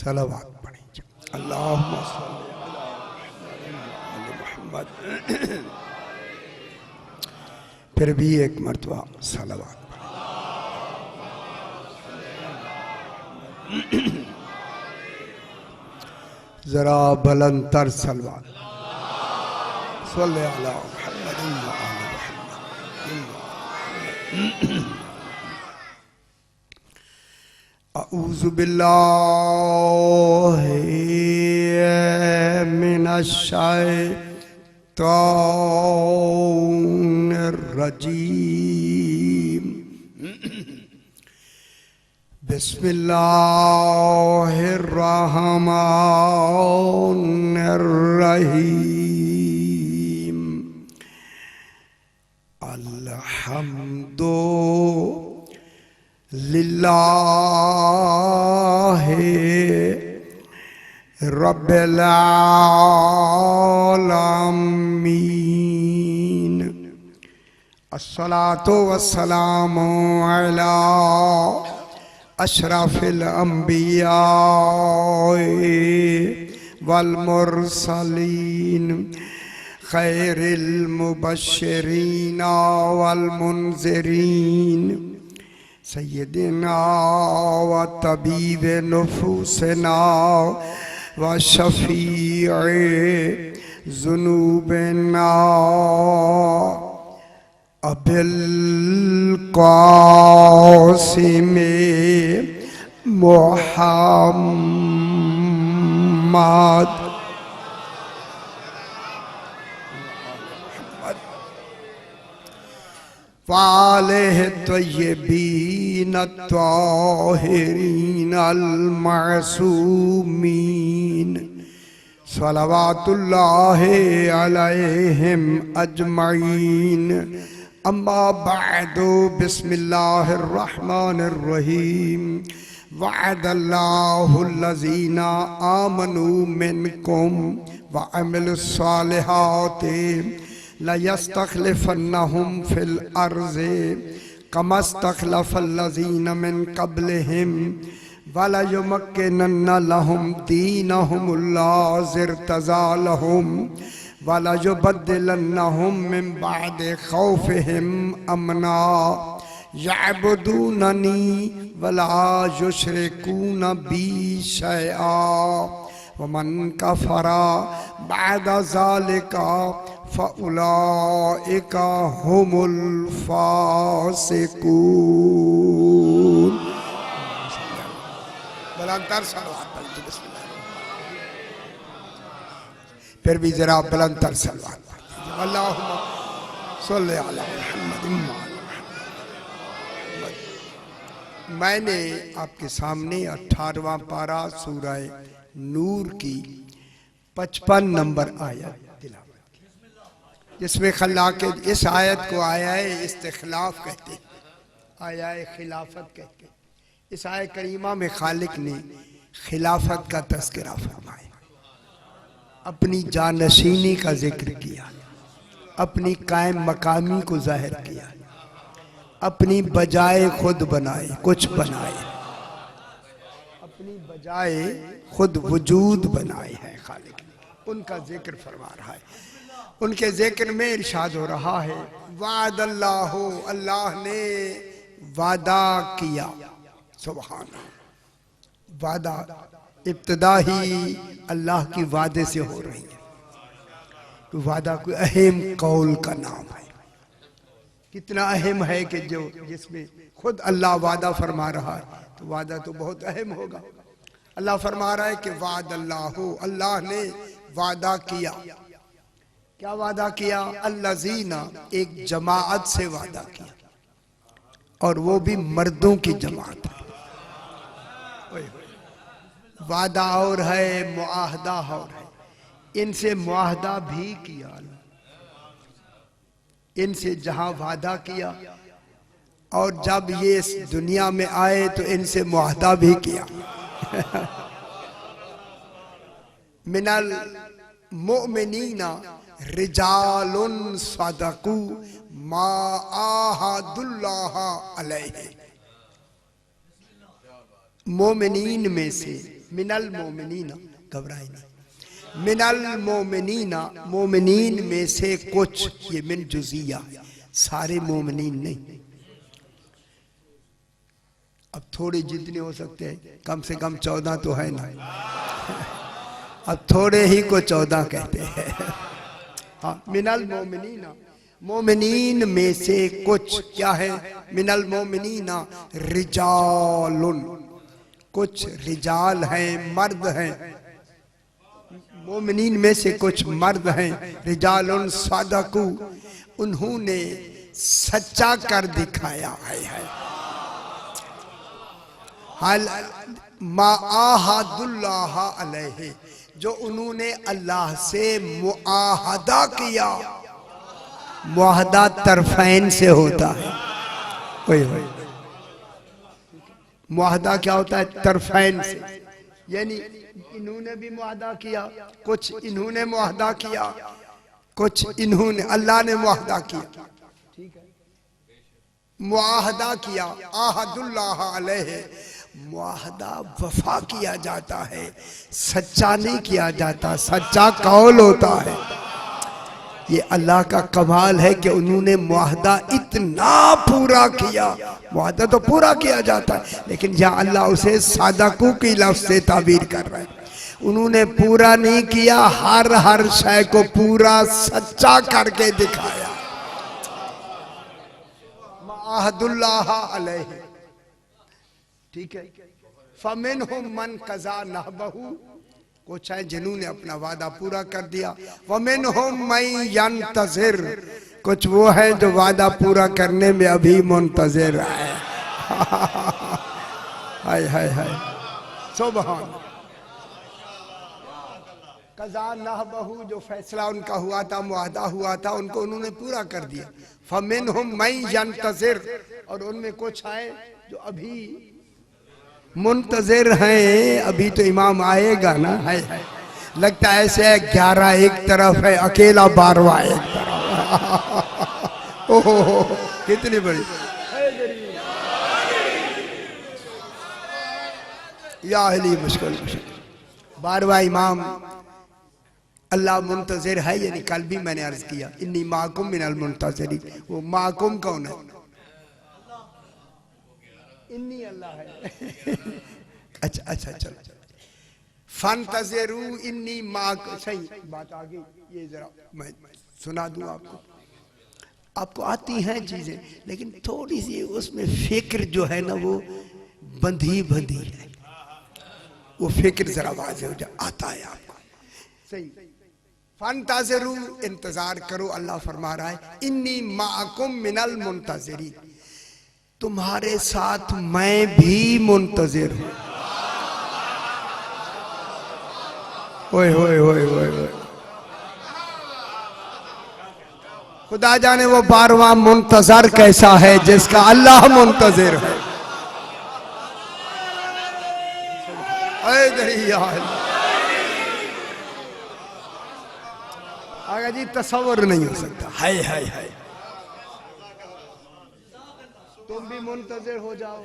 सलावत पढ़ी। अल्लाहुम्मा सल्ली अला मुहम्मद। फिर भी एक मर्तबा सलावत पढ़ी। जरा बुलंदतर सलवात सल्ले अला मुहम्मद व आले मुहम्मद। अऊज़ु बिल्लाहि मिनश शैतानिर रजीम। बिस्मिल्लाहिर्रहमानिर्रहीम। अल्हम्दुलिल्लाहि रब्बिल आलमीन। अस्सलातु वस्सलामु अला अशरफिल अंबिया वल मुरसलीन खैरिल मुबश्शिरीन वल मुनज़िरीन सय्यदिना व तबीब नुफूसना व शफ़ीए ज़ुनूबिना अबिल क़ासिम मुहम्मद वालेहि तय्यबीन ताहिरीन अल मासूमीन सलवातुल्लाहि अलैहिम अजमईन। अम्मा बअदु बिस्मिल्लाहिर रहमानिर रहीम। वअदल्लाहुल्लज़ीना आमनू मिनकुम व अमिलुस्सालिहाति लयस्तखलिफन्नहुम फिल अर्ज़ि कमस्तखलफल्लज़ीना मिन क़ब्लिहिम वलयुमक्किनन्ना लहुम दीनहुमुल्लज़ी इर्तज़ा लहुम वलयुबद्दिलन्नहुम मिन बअदि खौफिहिम अमना यअबुदूननी वला युशरिकून बी शैआ वमन कफरा बअदा ज़ालिका फ़उलाइका हुमुल फ़ासिकून। बुलंदतर सलवात पढ़िए। बिस्मिल्लाह। फिर भी जरा बुलंदतर सलवात पढ़िए। अल्लाहुम्मा सल्ली अला मुहम्मद। मैंने आपके सामने 18वां पारा सूरह नूर की 55 नंबर आयत तिलावत की, जिसमें खल्ला के इस आयत को आया है इस्तिखलाफ कहते हैं, आया है खिलाफत कहते हैं। इस आयत करीमा में खालिक ने खिलाफत का तज़किरा फरमाया, अपनी जानशीनी का जिक्र किया, अपनी कायम मकामी को जाहिर किया, अपनी बजाय खुद बनाए कुछ बनाए, अपनी बजाय खुद वजूद बनाए हैं खालिक ने, उनका जिक्र फरमा रहा है। उनके जिक्र में इरशाद हो रहा है वादल्लाहु, अल्लाह ने वादा किया। सुभान, वादा इब्तिदा ही अल्लाह की वादे से हो रही है। तो वादा कोई अहम कौल का नाम है। कितना अहम है कि जो जिसमें खुद अल्लाह वादा फरमा रहा है, तो वादा तो बहुत अहम होगा। अल्लाह फरमा रहा है कि वादल्लाहु, अल्लाह ने वादा किया। क्या वादा किया? अल्लज़ीना, एक जमाअत से वादा किया, और वो भी मर्दों की जमात है। वादा और है, मुआहदा और है। इनसे मुआहदा भी किया, इनसे जहां वादा किया, और जब ये इस दुनिया में आए तो इनसे मुआहदा भी किया। मिनल मुमिनीना रिजालुन सदकू मा आहदुल्लाह अलैहि। मोमिनीन में से मिनल मोमिनीना, घबराए नहीं, मिनल मोमिनीना, मोमिनीन में से कुछ, ये मिन जुजिया, सारे मोमिनीन नहीं। अब थोड़े जितने हो सकते हैं, कम से कम 14 तो है ना, अब थोड़े ही को 14 कहते हैं। हाँ, मिनल मोमिनीना, मोमिनीन में से कुछ क्या है, मिनल मोमिनीना रिजालुन, कुछ रिजाल हैं, मर्द हैं, मोमिनीन में से कुछ मर्द हैं, रिजालुन सदकू, उन्होंने सच्चा कर दिखाया है। हल माआहदुल्लाह अलैहि, जो उन्होंने अल्लाह से मुआहदा किया, मुआहदा तरफैन से होता है, वही मुआहदा क्या होता है, तरफैन से, यानी इन्होंने भी मुआहदा किया, कुछ इन्होंने मुआहदा किया, कुछ इन्होंने, अल्लाह ने मुआहदा किया, ठीक है, मुआहदा किया। आहदुल्लाह अलैहि, मुआहदा वफा किया जाता है, सच्चा नहीं किया जाता, सच्चा कौल होता है। ये अल्लाह का कमाल है कि उन्होंने मुआहदा इतना पूरा किया, मुआहदा तो पूरा किया जाता है, लेकिन यहाँ अल्लाह उसे सादकू की लफ्ज़ से ताबीर कर रहा है। उन्होंने पूरा नहीं किया, हर शय को पूरा सच्चा करके दिखाया। माअहदुल्लाह अलैहि, ठीक है, फमिनहुम मन कज़ा नहबहु, कुछ है जिन्होंने अपना वादा पूरा कर दिया, वमिनहुम मन यंतज़िर, कुछ वो है जो वादा पूरा करने में अभी मुंतज़िर है। हाय हाय हाय, सुभान। कज़ा नहबहु, जो फैसला उनका हुआ था, मुआहदा हुआ था, उनको उन्होंने पूरा कर दिया। फमिनहुम मन यंतज़िर, और उनमें कुछ है जो अभी मुंतज़िर हैं, अभी तो इमाम आएगा ना, है लगता है ऐसे 11 एक तरफ है, अकेला 12वां एक तरफ। ओहो, कितनी बड़ी या अली मुश्किल, 12वां इमाम अल्लाह मुंतज़िर है, यानी कल भी मैंने अर्ज किया, इन्नी माकुम मिनल मुंतज़िरी, वो माकुम कौन है, इन्नी अल्लाह है। अच्छा चलो, फंतज़िरू इन्नी माक, सही बात आ गई, ये जरा मैं सुना दूं आपको आती हैं चीजें, लेकिन थोड़ी सी उसमें फिक्र जो है ना वो बंधी है, वो फिक्र जरा वाज़ेह हो जाए, आता है आपको, सही। फंतज़िरू, इंतजार करो, अल्लाह फरमा रहा है, इन्नी माकुम मिनल मुंतज़िरीन, तुम्हारे साथ मैं भी मुंतज़िर हूं। ओए होए होए होए होए, खुदा जाने वो 12वां मुंतज़र कैसा है जिसका अल्लाह मुंतज़िर है। आगे जी तस्वर नहीं हो सकता, हाय हाय हाय, तुम भी मुंतज़िर हो जाओ।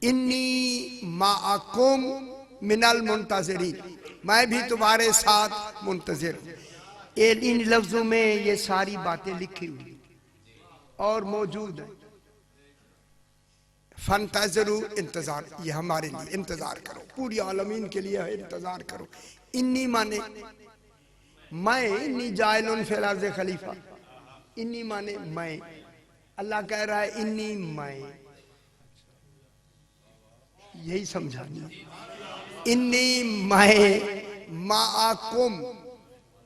इन्नी माअकुम मिनल मुंतज़िरीन, मैं भी तुम्हारे साथ मुंतज़िर हूं। इन लफ्जों में ये सारी बातें लिखी हुई और मौजूद है। फंतज़िरू, इंतजार, ये हमारे लिए इंतजार करो, पूरी आलमीन के लिए है, इंतजार करो। इन्नी माने मैं, इन्नी जाइलुन फिल अर्ज़ खलीफा, इन्नी माने मैं, अल्लाह कह रहा है इन्नी मैं, यही समझानी, इन्नी मैं माअकुम,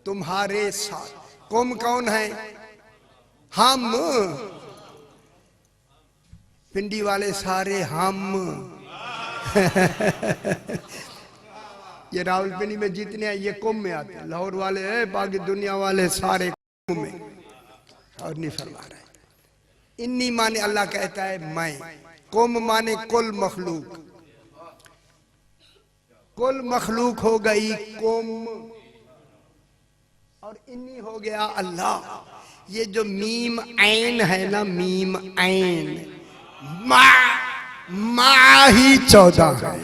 तुम्हारे साथ। कुम कौन है, हम, पिंडी वाले सारे हम। ये रावलपिंडी में जितने हैं ये कुम में आते हैं, लाहौर वाले हैं, बाकी दुनिया वाले सारे कुम में, और नहीं फरमा रहे। इन्नी माने अल्लाह कहता है मैं, कुम माने कुल मखलूक, कुल मखलूक हो गई कुम, और इन्नी हो गया अल्लाह। ये जो मीम ऐन है ना, मीम ऐन, मा ही 14 है।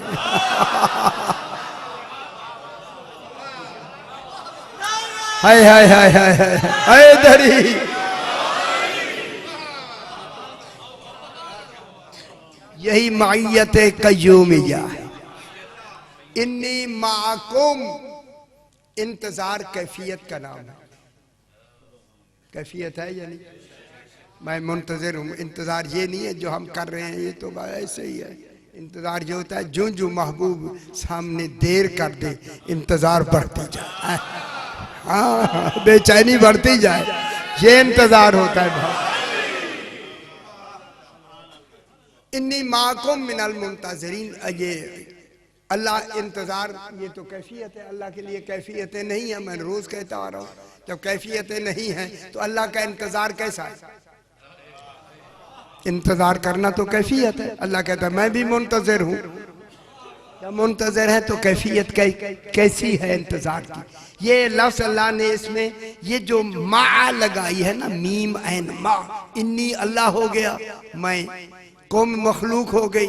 हाय हाय हाय हाय हाय हाय दरी। यही मायत कय्यूमिया है। इन्नी माकुम, इंतजार कैफियत का नाम है। कैफियत है यानी मैं मुंतजिर हूँ। इंतजार ये नहीं है जो हम कर रहे हैं, ये तो ऐसे ही है। इंतजार जो होता है जो जो महबूब सामने देर कर दे, इंतजार बढ़ती जाए। हाँ, बेचैनी बढ़ती जाए, ये इंतजार होता है भाई। इन्नी माकुम मिनल मुंतज़िरीन, ये अल्लाह इंतजार, ये तो कैफियत है। अल्लाह के लिए कैफियतें नहीं है, मैं रोज कहता आ रहा हूँ। जब कैफियतें नहीं है तो अल्लाह का इंतजार कैसा है? इंतजार करना तो कैफियत है। अल्लाह कहता है मैं भी मुंतजिर हूँ। जब मुंतजिर है तो कैफियत कैसी है इंतजार की? ये लफ्ज़ अल्लाह ने इसमें ये जो मा लगाई है ना, मीम ऐन मा, इन्नी अल्लाह हो गया, मैं कुम मखलूक हो गई।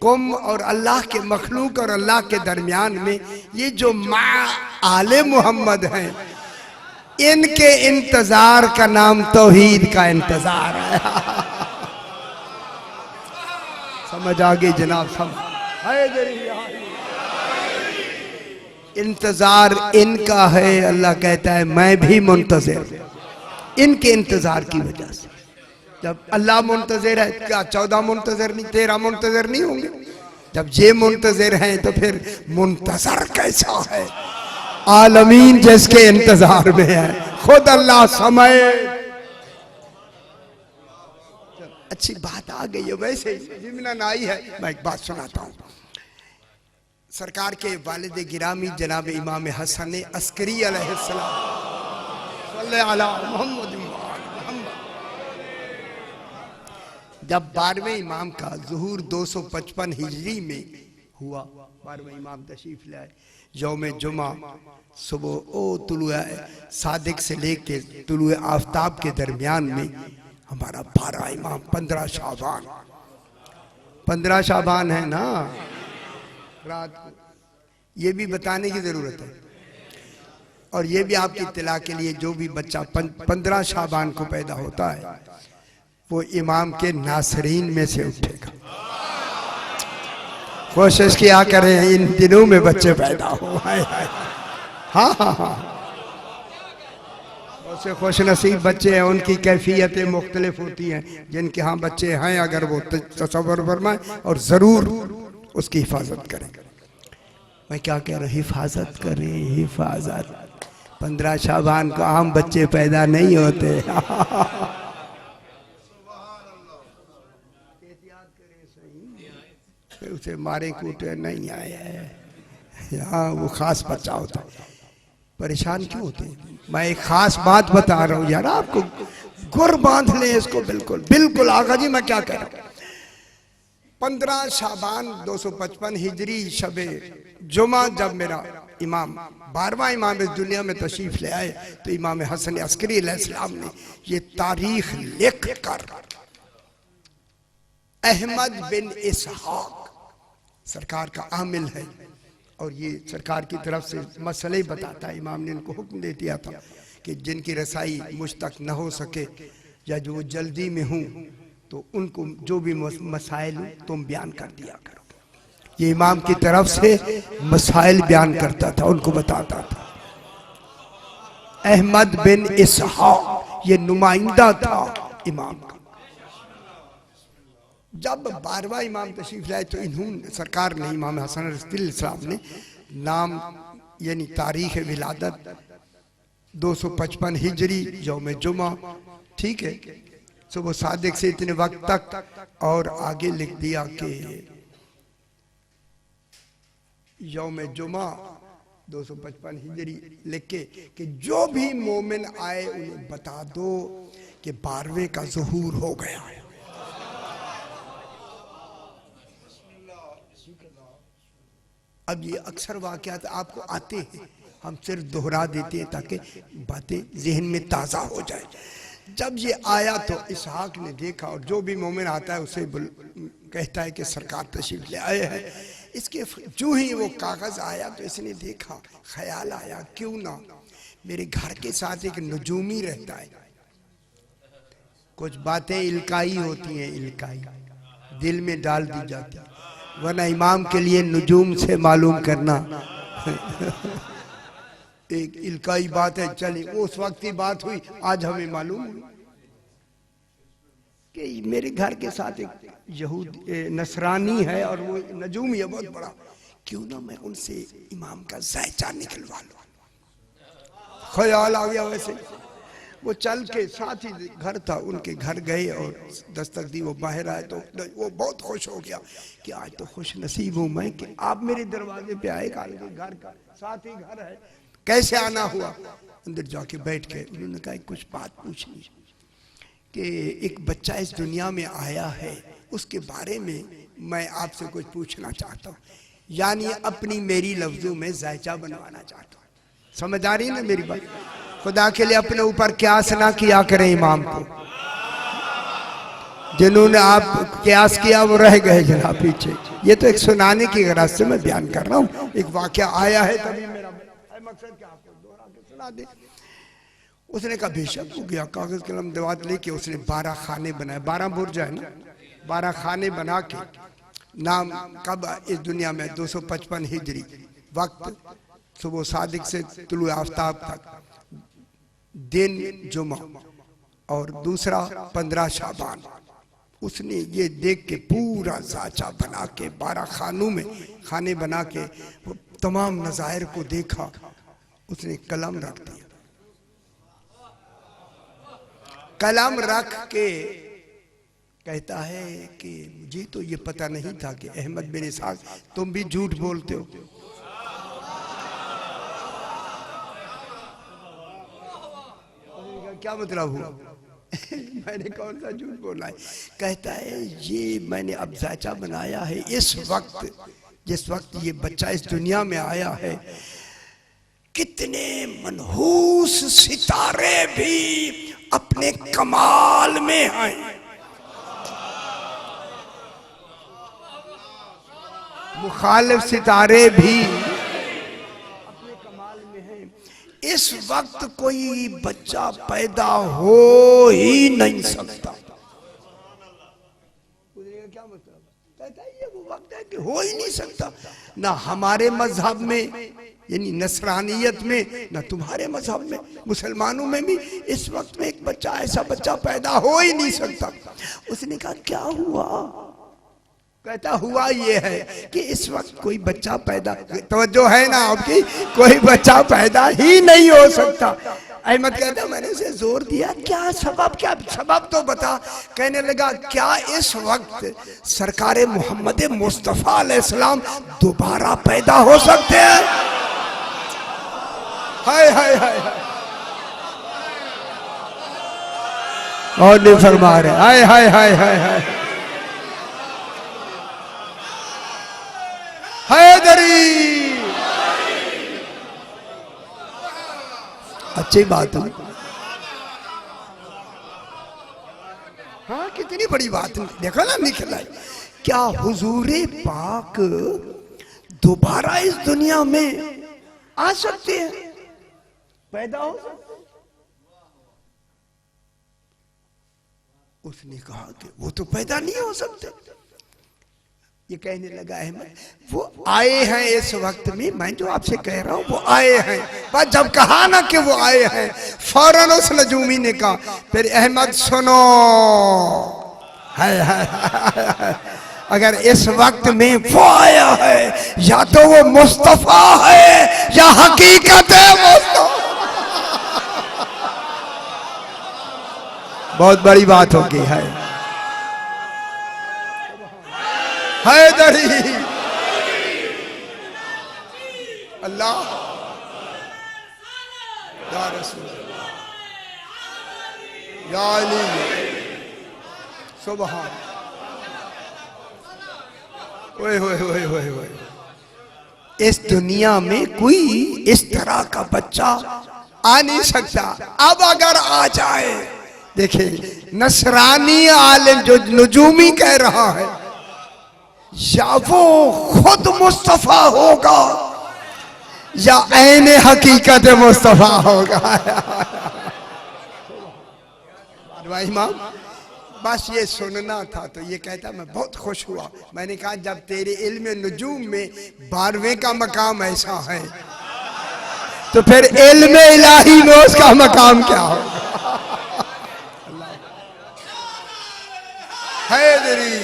कुम और अल्लाह के मखलूक और अल्लाह के दरमियान में ये जो मा आले मोहम्मद हैं, इनके इंतजार का नाम तौहीद का इंतजार है। समझ आ गई जनाब? समझ इंतजार इनका है। अल्लाह कहता है मैं भी मुंतजिर, इनके इंतजार की वजह से। जब अल्लाह मुंतजिर है, क्या 14 मुंतजिर नहीं, 13 मुंतजिर नहीं होंगे? जब ये मुंतजिर हैं तो फिर मुंतजर कैसा है? आलमीन जिसके इंतजार में है, खुद अल्लाह समय। अच्छी बात आ गई है। वैसे जिम्मन आई है, मैं एक बात सुनाता हूँ। सरकार के वालिद गिरामी जनाब इमाम हसन अस्करी अलैहिस्सलाम, सल्लल्लाहु अलैहि मोहम्मद, जब 12वें इमाम का ज़ुहूर 255 हिजरी में हुआ, 12वें इमाम तशरीफ लाए। यौम जुमा सुबह ओ तुलुए सादिक से लेके तुलुए आफ्ताब के दरमियान में हमारा 12 इमाम 15 शाबान, 15 शाबान है ना रात को। ये भी बताने की जरूरत है। और ये भी आपकी इत्तला के लिए, जो भी बच्चा 15 शाबान को पैदा होता है वो इमाम के नासरीन में से उठेगा। कोशिश किया करें इन दिनों में बच्चे पैदा हो। हाँ हाँ हाँ, उससे खुश नसीब बच्चे हैं, उनकी कैफियतें मुख्तलिफ होती हैं। जिनके यहाँ बच्चे हैं, अगर वो तसव्वुर फरमाएं और ज़रूर उसकी हिफाजत करें। मैं क्या कह रहा हूँ? हिफाजत करें, हिफाजत। 15 शाबान को आम बच्चे पैदा नहीं होते। उसे मारे कूटे नहीं आए हैं, यहाँ वो खास बच्चा होता है। परेशान क्यों होते हैं? मैं एक खास बात बता रहा हूँ यार आपको, गुर बांध लें इसको। बिल्कुल बिल्कुल आगा जी, मैं क्या कह रहा हूँ। 15 शाबान 255 हिजरी शबे जुमा, जब मेरा इमाम 12वां इमाम इस दुनिया में तशरीफ ले आए, तो इमाम हसन अस्करी अलैहिस्सलाम ने ये तारीख लिख कर अहमद बिन इसहाक सरकार का आमिल है, और ये सरकार की तरफ से मसले बताता है। इमाम ने इनको हुक्म दे दिया था कि जिनकी रसाई मुझ तक न हो सके या जो वो जल्दी में हूँ, तो उनको जो भी मसाइल तुम बयान कर दिया करो। ये इमाम की तरफ से मसाइल बयान करता था, उनको बताता था। अहमद बिन इसहाक ये नुमाइंदा था इमाम का। जब 12वां इमाम तशरीफ लाए तो इन्होंने, सरकार ने, इमाम हसन अलैहिस्सलाम ने नाम यानी तारीख विलादत 255 हिजरी यौम जुमा, ठीक है, सुबह सादिक से इतने वक्त तक, और आगे लिख दिया कि यौम जुमा 255 हिजरी लिख के कि जो भी मोमिन आए उन्हें बता दो कि 12वें का ज़ुहूर हो गया है। अब ये अक्सर वाक़यात आपको आते हैं, हम सिर्फ दोहरा देते हैं ताकि बातें जहन में ताज़ा हो जाए। जब ये आया तो इसहाक ने देखा, और जो भी मोमिन आता है उसे कहता है कि सरकार तशरीफ ले आए हैं। इसके जो ही वो कागज़ आया तो इसने देखा, ख्याल आया क्यों ना मेरे घर के साथ एक नजूमी रहता है। कुछ बातें इल्काई होती हैं, इल्काई दिल में डाल दी जाती, वरना इमाम के लिए नजूम से मालूम करना एक इल्काई बात है। चली उस वक्त की बात हुई, आज हमें मालूम कि मेरे घर के साथ एक यहूद नसरानी है और वो नजूम है बहुत बड़ा, क्यों ना मैं उनसे इमाम का जायचा निकलवा लूं। ख्याल आ गया। वैसे वो चल के साथ ही घर था, उनके घर गए और दस्तक दी, वो बाहर आए तो वो बहुत खुश हो गया कि आज तो खुश नसीब हूं मैं कि आप मेरे दरवाजे पे आए। घर का साथ ही घर है, कैसे आना हुआ? अंदर जाके बैठ के उन्होंने कहा कुछ बात पूछनी कि एक बच्चा इस दुनिया में आया है, उसके बारे में मैं आपसे कुछ पूछना चाहता हूँ, यानी अपनी मेरी लफ्जों में जायचा बनवाना चाहता हूँ। समझ आ रही ना मेरी बात? खुदा के लिए अपने ऊपर क्यास ना किया करें इमाम को। जिन्होंने आप क्यास किया वो रह गए जरा पीछे। ये तो एक सुनाने की गरज से मैं बयान कर रहा हूँ, एक वाकया आया है, तभी मेरा मकसद क्या आपको दोहरा के सुना दे। उसने कहा बेशक हो गया। कागज कलम दवात लेके उसने 12 खाने बनाए, 12 बुर्ज है ना, 12 खाने बना के नाम कब इस दुनिया में 255 हिजरी वक्त सुबह सादिक से तुलु आफ्ताब तक, दिन जुमा और दूसरा 15 शाबान। उसने ये देख के पूरा जाचा बना के 12 खानों में खाने बना के तमाम नज़ायर को देखा, उसने कलम रख दिया। कलम रख के कहता है कि मुझे तो ये पता नहीं था कि अहमद बिन इसहाक तुम भी झूठ बोलते हो। क्या मतलब हुआ? मैंने कौन सा झूठ बोला है? कहता है ये मैंने अब जायचा बनाया है इस वक्त, जिस वक्त ये बच्चा इस दुनिया में आया है, कितने मनहूस सितारे भी अपने कमाल में हैं, मुखालिफ सितारे भी अपने कमाल में हैं। इस वक्त कोई बच्चा पैदा हो ही नहीं सकता। क्या मतलब? कहता है ये वो वक्त है कि हो ही नहीं सकता, ना हमारे मजहब में यानी नसरानियत में, ना तुम्हारे मजहब में, मुसलमानों में भी इस वक्त में एक बच्चा, ऐसा बच्चा पैदा हो ही नहीं सकता। उसने कहा क्या हुआ? कहता हुआ ये है कि इस वक्त कोई बच्चा पैदा, तवज्जो है ना आपकी, कोई बच्चा पैदा ही नहीं हो सकता। अहमद कहता मैंने उसे जोर दिया, क्या सबब, क्या सबब तो बता। कहने लगा क्या इस वक्त सरकारे मोहम्मद मुस्तफा अलैहिस्सलाम दोबारा पैदा हो सकते हैं? हाय हाय हाय और नहीं फरमा रहे, हाय हाय हाय हाय हाय हैदरी। अच्छी बात है। हाँ कितनी बड़ी बात, देखो ना निकला क्या हुजूरे पाक दोबारा इस दुनिया में आ सकते हैं, पैदा हो सकते हैं। उसने कहा कि वो तो पैदा नहीं हो सकते। ये कहने लगा अहमद वो आए हैं इस वक्त में, मैं जो आपसे कह रहा हूं वो आए हैं। बस जब कहा ना कि वो आए हैं, फौरन उस नजूमी ने कहा फिर अहमद सुनो, है अगर इस वक्त में वो आया है या तो वो मुस्तफा है या हकीकत है मुस्तफा। बहुत बड़ी बात होगी है हैदरी। अल्लाह या रसूल या अली सुभान। ओए होए होए होए होए, इस दुनिया में कोई इस तरह का बच्चा आ नहीं सकता। अब अगर आ जाए, देखिए नसरानी आलिम जो नजूमी कह रहा है, या वो खुद मुस्तफा होगा या ऐन हकीकत मुस्तफा होगा। भाई इमाम बस ये सुनना था तो ये कहता मैं बहुत खुश हुआ। मैंने कहा जब तेरे इल्म नुजूम में 12वें का मकाम ऐसा है तो फिर इल्म इलाही में उसका मकाम क्या होगा। हैदरी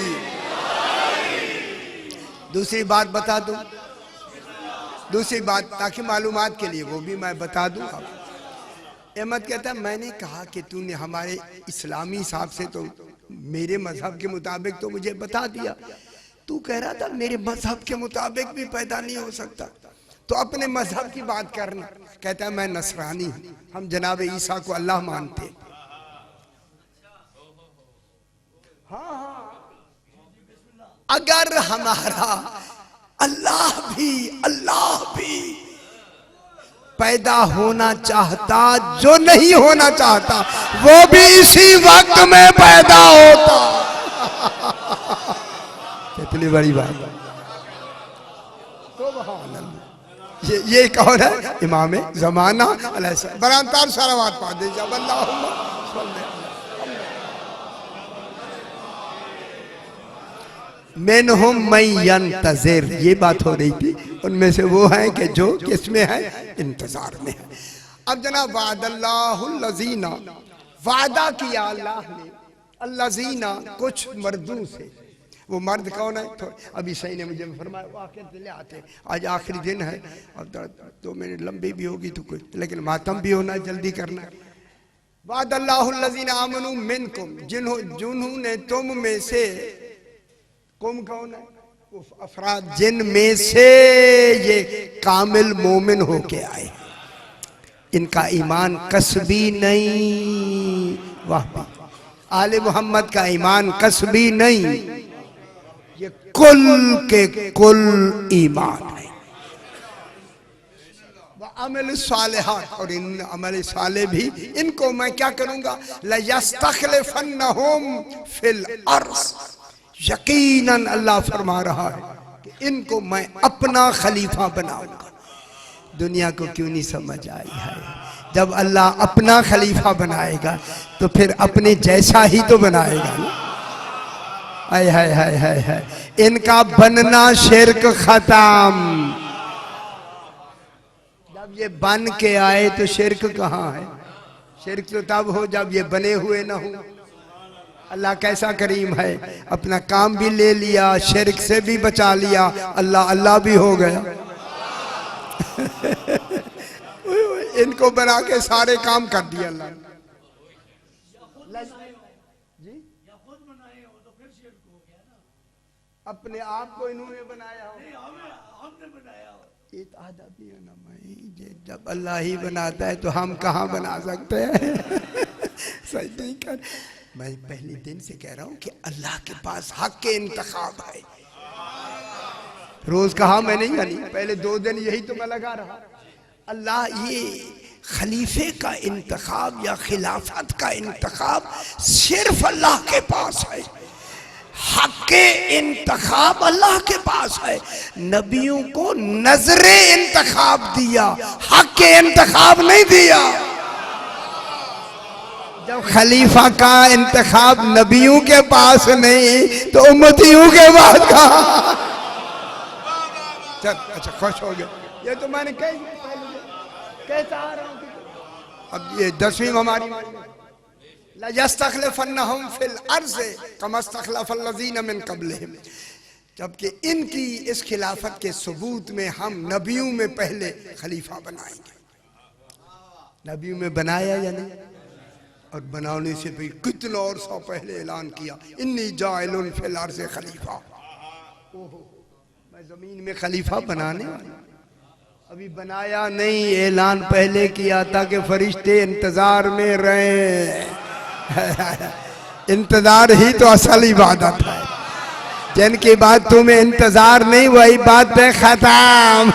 दूसरी बात बता दूं, दूसरी बात ताकि मालूमात के लिए वो भी मैं बता दूं। अहमद कहता है मैंने कहा कि तूने हमारे इस्लामी हिसाब से तो मेरे मजहब के मुताबिक तो मुझे बता दिया, तू कह रहा था मेरे मजहब के मुताबिक भी पैदा नहीं हो सकता तो अपने मजहब की बात करना। कहता है मैं नसरानी हूं, हम जनाब ईसा को अल्लाह मानते। हाँ अगर हमारा अल्लाह भी पैदा होना चाहता, जो नहीं होना चाहता वो भी इसी वक्त में पैदा होता। कितनी बड़ी बात। ये कौन है? इमाम जमाना बरातार सलावत पा दे जब मिनहुम मन यंतज़िर, ये बात हो रही थी। उनमें से वो हैं कि जो किसमें है? इंतजार में है। अब जनाब वादल्लाहुल्लज़ीना, वादा किया अल्लाह ने अल्लज़ीना कुछ मर्दों से। वो मर्द कौन है? तो अभी सही ने मुझे फरमाया वो आखिर ले आते, आज आखिरी दिन है और 2 मिनट लंबी भी होगी तो कुछ, लेकिन मातम भी होना, जल्दी करना। वादल्लाहुल्लज़ीना आमनू मिनकुम, जिन्होंने तुम में से, कुम कौन है? अफराद जिन में से ये कामिल मोमिन होके आए, इनका ईमान कसबी नहीं। वाह, आले मोहम्मद का ईमान कसबी नहीं, ये कुल के कुल ईमान है। अमल सालिहात, और इन अमल साले भी इनको मैं क्या करूंगा? लयस्तखलिफन्नहुम फिल अर्ज़, यकीनन अल्लाह फरमा रहा है कि इनको मैं अपना खलीफा बनाऊंगा। दुनिया को क्यों नहीं समझ आई है? जब अल्लाह अपना खलीफा बनाएगा तो फिर अपने जैसा ही तो बनाएगा ना। हाय हाय हाय हाय हाय, इनका बनना शिर्क खत्म। जब ये बन के आए तो शिर्क कहाँ है? शिर्क तो तब हो जब ये बने हुए ना हो। अल्लाह कैसा करीम है, अपना काम भी ले लिया, शिर्क से भी बचा लिया, अल्लाह अल्लाह भी हो गया। इनको बना के सारे काम कर दिया अल्लाह जी। अपने आप को इन्होंने बनाया हो, हमने बनाया हो। जब अल्लाह ही बनाता है तो हम कहाँ बना सकते हैं? सही नहीं कर। मैं पहले दिन से कह रहा हूं कि अल्लाह के पास हक के इंतखाब है। रोज कहा मैं नहीं जानी, पहले 2 दिन यही तो मैं लगा रहा। अल्लाह ये खलीफे का इंतखाब या खिलाफत का इंतखाब सिर्फ अल्लाह के पास है। हक के इंतखाब अल्लाह के पास है। नबियों को नजरे इंतखाब दिया, हक के इंतखाब नहीं दिया। जब खलीफा का इंतखाब नबियों के पास नहीं तो उम्मतियों के पास कहा? अच्छा खुश हो गया। ये तो मैंने कहता आ रहा हूँ। अब ये 10वीं हमारी लयस्तखलिफन्नहुम फिल अर्ज़ कमा इस्तखलफ़ल्लज़ीना मिन क़ब्लिहिम, जबकि इनकी इस खिलाफत के सबूत में हम नबियों में पहले खलीफा बनाएंगे। नबियों में बनाया या नहीं? और बनाने से भी कितना और सौ पहले ऐलान किया, इन्नी जाइलुन फिल अर्ज़ खलीफा। ओहो, मैं जमीन में खलीफा बनाने वाला। अभी बनाया नहीं, ऐलान पहले किया था कि फरिश्ते इंतजार में रहे। इंतजार ही तो असल इबादत है। जिनकी बात तुम्हें इंतजार नहीं, वही बात है खत्म।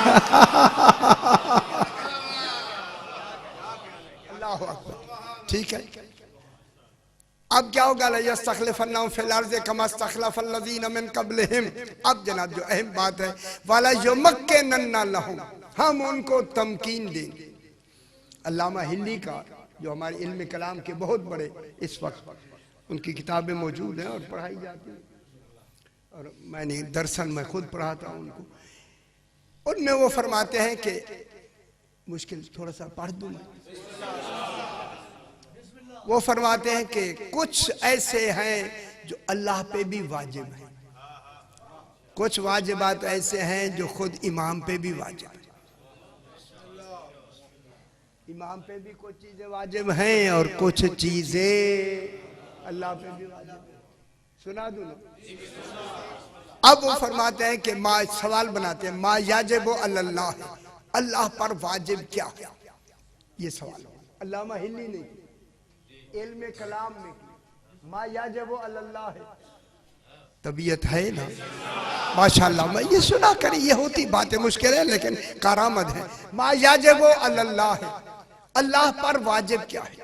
अल्लाहु अकबर। ठीक है, अब क्या होगा? लयस्तखलिफन्नहुम फिल अर्ज़ कमा इस्तखलफ़ल्लज़ीना मिन क़ब्लिहिम। अब जनाब जो अहम बात है, वला युमक्किनन्ना लहुम, हम उनको तमकीन देंगे। अल्लामा हिल्ली का, जो हमारे इल्म कलाम के बहुत बड़े इस वक्त, उनकी किताबें मौजूद हैं और पढ़ाई जाती हैं, और मैंने दरअसल मैं खुद पढ़ाता हूँ उनको। उनमें वो फरमाते हैं कि मुश्किल थोड़ा सा पढ़ दूँ मैं। वो फरमाते हैं कि कुछ ऐसे हैं जो अल्लाह पे भी वाजिब हैं, कुछ वाजिबात ऐसे हैं जो खुद इमाम पे भी वाजिब है। इमाम पे भी कुछ चीजें वाजिब हैं और कुछ चीजें अल्लाह पे भी वाजिब है। सुना दूं ना? अब वो फरमाते हैं कि माँ, सवाल बनाते हैं, माँ याजिबु अल्लाह, अल्लाह पर वाजिब क्या है? ये सवाल अल्लामा हिल्ली ने इल्म कलाम में की। माँ याजिबु अल्लाह है, तबीयत है ना माशाल्लाह। मैं ये सुना करी, ये होती बातें मुश्किल है लेकिन कारामद है। माँ याजिबु अल्लाह है, अल्लाह पर वाजिब क्या है?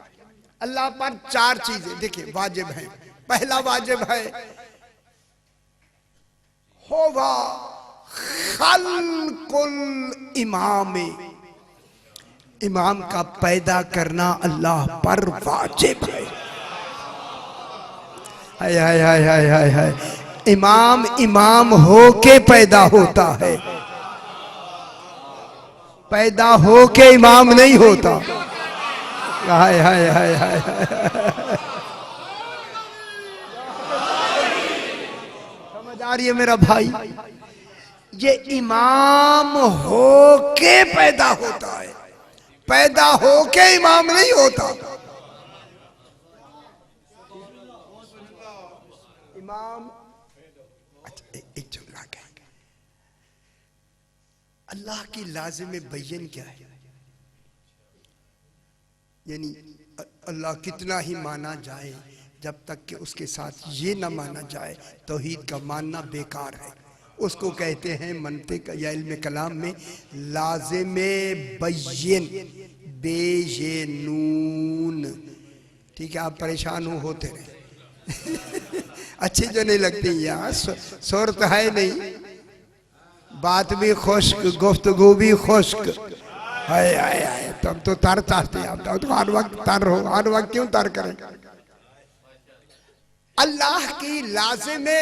अल्लाह पर चार चीजें देखिए वाजिब हैं। पहला वाजिब है होवा खल्कुल इमाम, इमाम का पैदा करना अल्लाह पर वाजिब है। हाय हाय हाय हाय हाय हाय। इमाम इमाम होके पैदा होता है, पैदा होके इमाम नहीं होता। हाय हाय हाय हाय समझ आ रही है मेरा भाई? ये इमाम होके पैदा होता है, पैदा होके इमाम नहीं होता। इमाम एक जुमला कहेंगे, अल्लाह की लाज़िम बय्यन क्या है? यानी अल्लाह कितना ही माना जाए, जब तक कि उसके साथ ये ना माना जाए तौहीद का मानना बेकार है। उसको कहते हैं मंतिक या इल्म कलाम में लाज़िम बय्यन, बे ये नून। ठीक है, आप परेशान होते रहे अच्छी जो नहीं लगती यार, सूरत है नहीं, बात भी खुश्क, गुफ्तगू भी खुश्क। हाय हाय हाय, तब तो तर चाहते हैं आप तो हर वक्त तर हो, हर वक्त क्यों तर करें? अल्लाह की लाज़िमे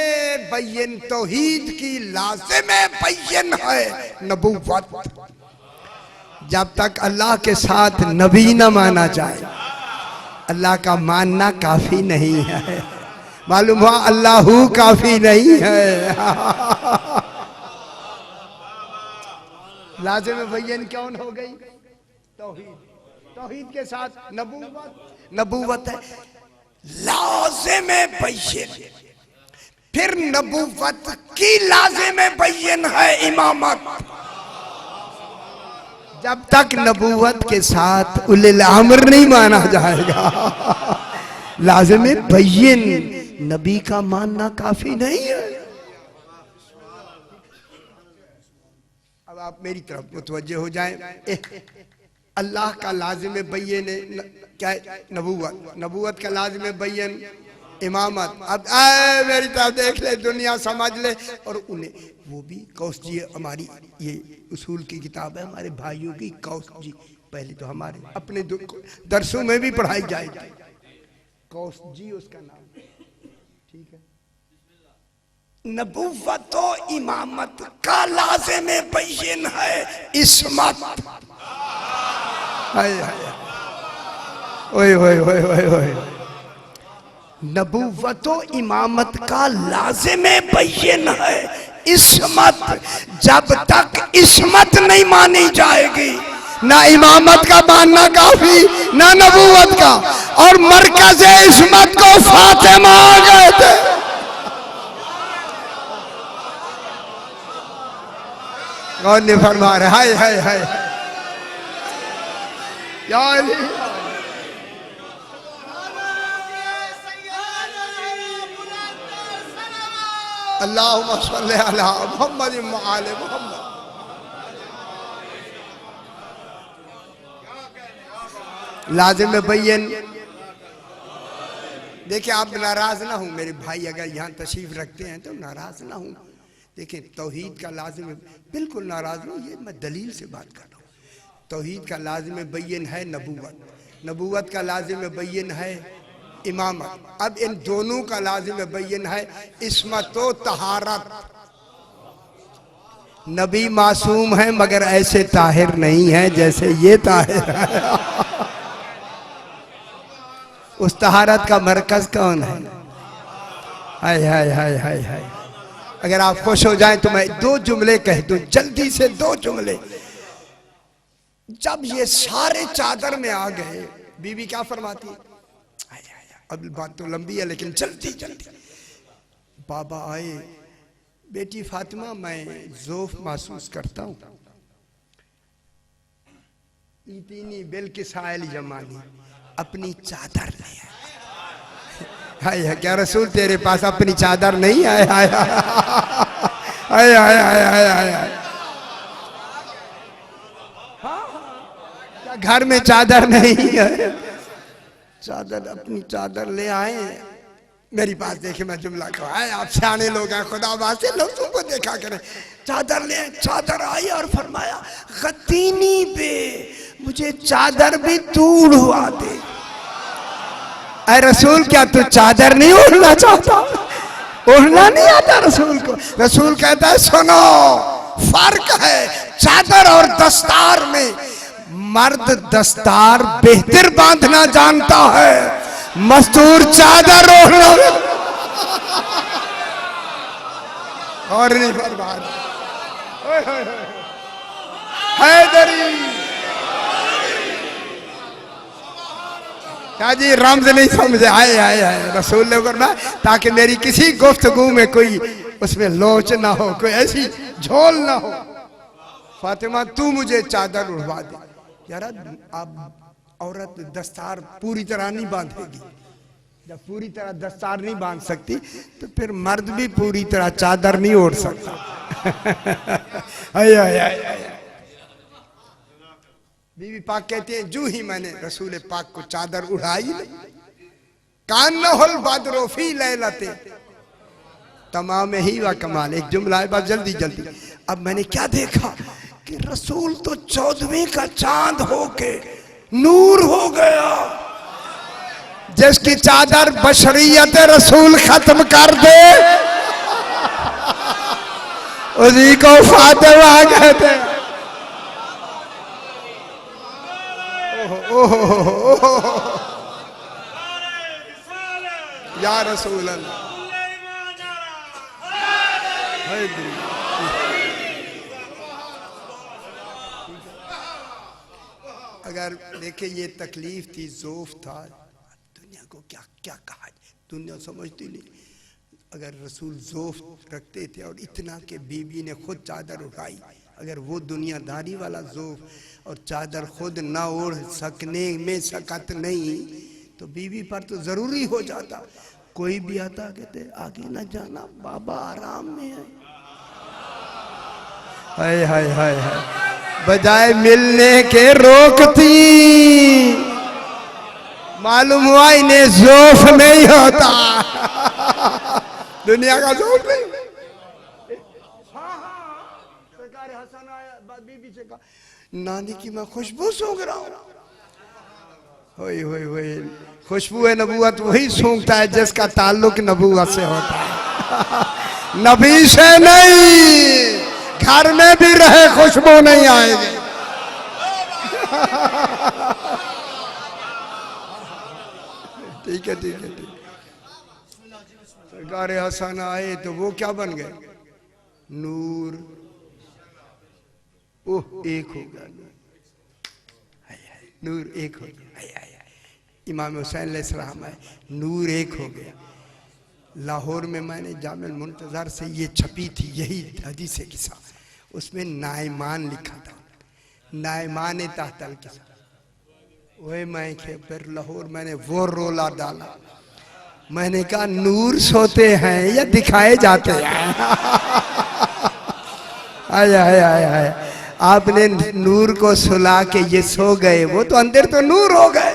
बय्यन, तौहीद की लाज़िमे बय्यन है नबुव्वत। जब तक अल्लाह के साथ नबी न माना जाए, अल्लाह का मानना काफी नहीं है। मालूम हुआ अल्लाहू काफी नहीं है लाज़िम बय्यन कौन हो गई? तौहीद। तौहीद के साथ नबूवत, नबूवत है लाज़िम बय्यन। फिर नबूवत की लाज़िम बय्यन है इमामत। जब तक नबूवत के साथ उलिल अम्र नहीं माना जाएगा, लाज़िम बय्यन नबी का मानना काफी नहीं है। अब आप मेरी तरफ मुतवज्जे हो जाएं। अल्लाह का लाज़िम बय्यन क्या है? नबूवत। नबूवत का लाज़िम बय्यन इमामत। अब मेरी तरफ देख ले, दुनिया समझ ले। और उन्हें वो भी कौस जी, हमारी ये उसूल की किताब है हमारे भाइयों की, कौस जी पहले तो हमारे अपने दरसों में भी पढ़ाई जाएगी। कौस जी उसका नाम, ठीक है। नबुव्वत व इमामत का लाज़िम बय्यन है इस्मत। हाय हाय ओए ओए ओए ओए ओए। नबुव्वत व इमामत का लाज़िम बय्यन है इस्मत। जब तक इस्मत नहीं मानी जाएगी, ना इमामत का मानना काफी, ना नबूवत का। और मरकज इस्मत को फातिमा गए थे। कौन ने फरमा रहे? हाय हाय हाय अल्लाहुम्मा सल्ली अला मुहम्मद व आले मुहम्मद। लाज़िम बय्यन। देखिए, आप नाराज ना हूं मेरे भाई, अगर यहाँ तशरीफ रखते हैं तो नाराज ना हूं। देखिए तौहीद का लाजिम है, बिल्कुल नाराज हूँ, ये मैं दलील से बात कर रहा हूँ। तौहीद का लाजिम बैन है नबूवत, नबूवत का लाजिम बैन है इमामत। अब इन दोनों का लाजिम बैन है इस्मत व तहारत। नबी मासूम है मगर ऐसे ताहिर नहीं है जैसे ये ताहिर है। उस तहारत का मरकज कौन है? हाय हाय हाय हाय हाय। अगर आप खुश हो जाएं तो मैं दो जुमले कह दूं, जल्दी से दो जुमले। जब ये सारे चादर में आ गए, बीवी क्या फरमाती है? अब बात तो लंबी है लेकिन जल्दी जल्दी। बाबा आए, बेटी फातिमा मैं ज़ौफ़ महसूस करता हूँ। इतनी बिल्किसाइल जमानी, अपनी चादर ले आए। हाय क्या रसूल तेरे पास अपनी चादर नहीं आए? हाय हाय हाय हाय हाय हाय। क्या घर में चादर नहीं है? चादर, अपनी चादर ले आए मेरी पास। देखे मैं जुमला कहा है, आप सियाने लोग हैं, खुदा वास्ते लफ्ज़ों को देखा करें। चादर ले, चादर आई और फरमाया गतीनी पे मुझे चादर भी तू उड़वा दे। अरे रसूल क्या तू चादर नहीं ओढ़ना चाहता? ओढ़ना नहीं आता रसूल को? रसूल कहता है सुनो, फर्क है चादर और दस्तार में। मर्द दस्तार बेहतर बांधना जानता है, मजदूर चादर ओढ़ना और नहीं बर्बाद। हैदरी क्या जी रमज नहीं समझे? आए आए आए रसूल ने करना ताकि मेरी किसी गुफ्तगू में कोई उसमें लोच ना हो, कोई ऐसी झोल ना हो। फातिमा तू मुझे चादर उड़वा दे। यार आप औरत दस्तार पूरी तरह नहीं बांधेगी। जब पूरी तरह दस्तार नहीं बांध सकती तो फिर मर्द भी पूरी तरह चादर नहीं ओढ़ सकता। आय आय आय आय। बीवी पाक कहती है जो ही मैंने रसूल पाक को चादर उड़ाई, कान न होल बदरोफी लैलते तमाम ही व कमाल। एक जुमला है बस जल्दी जल्दी। अब मैंने क्या देखा कि रसूल तो 14वें का चांद होके नूर हो गया। जिसकी चादर बशरियत रसूल खत्म कर दे उसी को फातिमा कहते हैं। या रसूल अल्लाह। अगर देखे ये तकलीफ थी, ज़ौफ़ था, दुनिया को क्या क्या कहा, दुनिया समझती नहीं। अगर रसूल ज़ौफ़ रखते थे और इतना के बीबी ने खुद चादर उठाई, अगर वो दुनियादारी वाला ज़ौफ़ और चादर खुद ना ओढ़ सकने में सकत नहीं तो बीवी पर तो ज़रूरी हो जाता। कोई भी आता कहते आगे ना जाना बाबा आराम में है। हाय हाय हाय हाय। बजाय मिलने के रोकती, मालूम हुआ इन्हें ज़ौफ़ नहीं होता। दुनिया का ज़ौफ़ नहीं। बीबी से कहा नानी की मैं खुशबू सूंघ रहा हूँ। होई होई होई। खुशबू है नबूवत वही सूंघता है जिसका ताल्लुक नबूवत से होता है, नबी से नहीं। घर में भी रहे खुशबू नहीं आएगी। ठीक है ठीक है ठीक। सरकार हसन आए तो वो क्या बन गए? नूर। ओह एक हो गया नूर, एक हो गया। इमाम हुसैन अलैहिस्सलाम है, नूर एक हो गया। लाहौर में मैंने जामिल मुंतज़र से ये छपी थी यही हदीस किस्सा, उसमें नाइमान लिखा था, नाइमान तहतल किस्सा। वही मैं फिर लाहौर मैंने वो रोला डाला। मैंने कहा नूर सोते हैं या दिखाए जाते हैं? आया आया आया। आपने नूर को सुला के ये सो गए, वो तो अंदर तो नूर हो गए।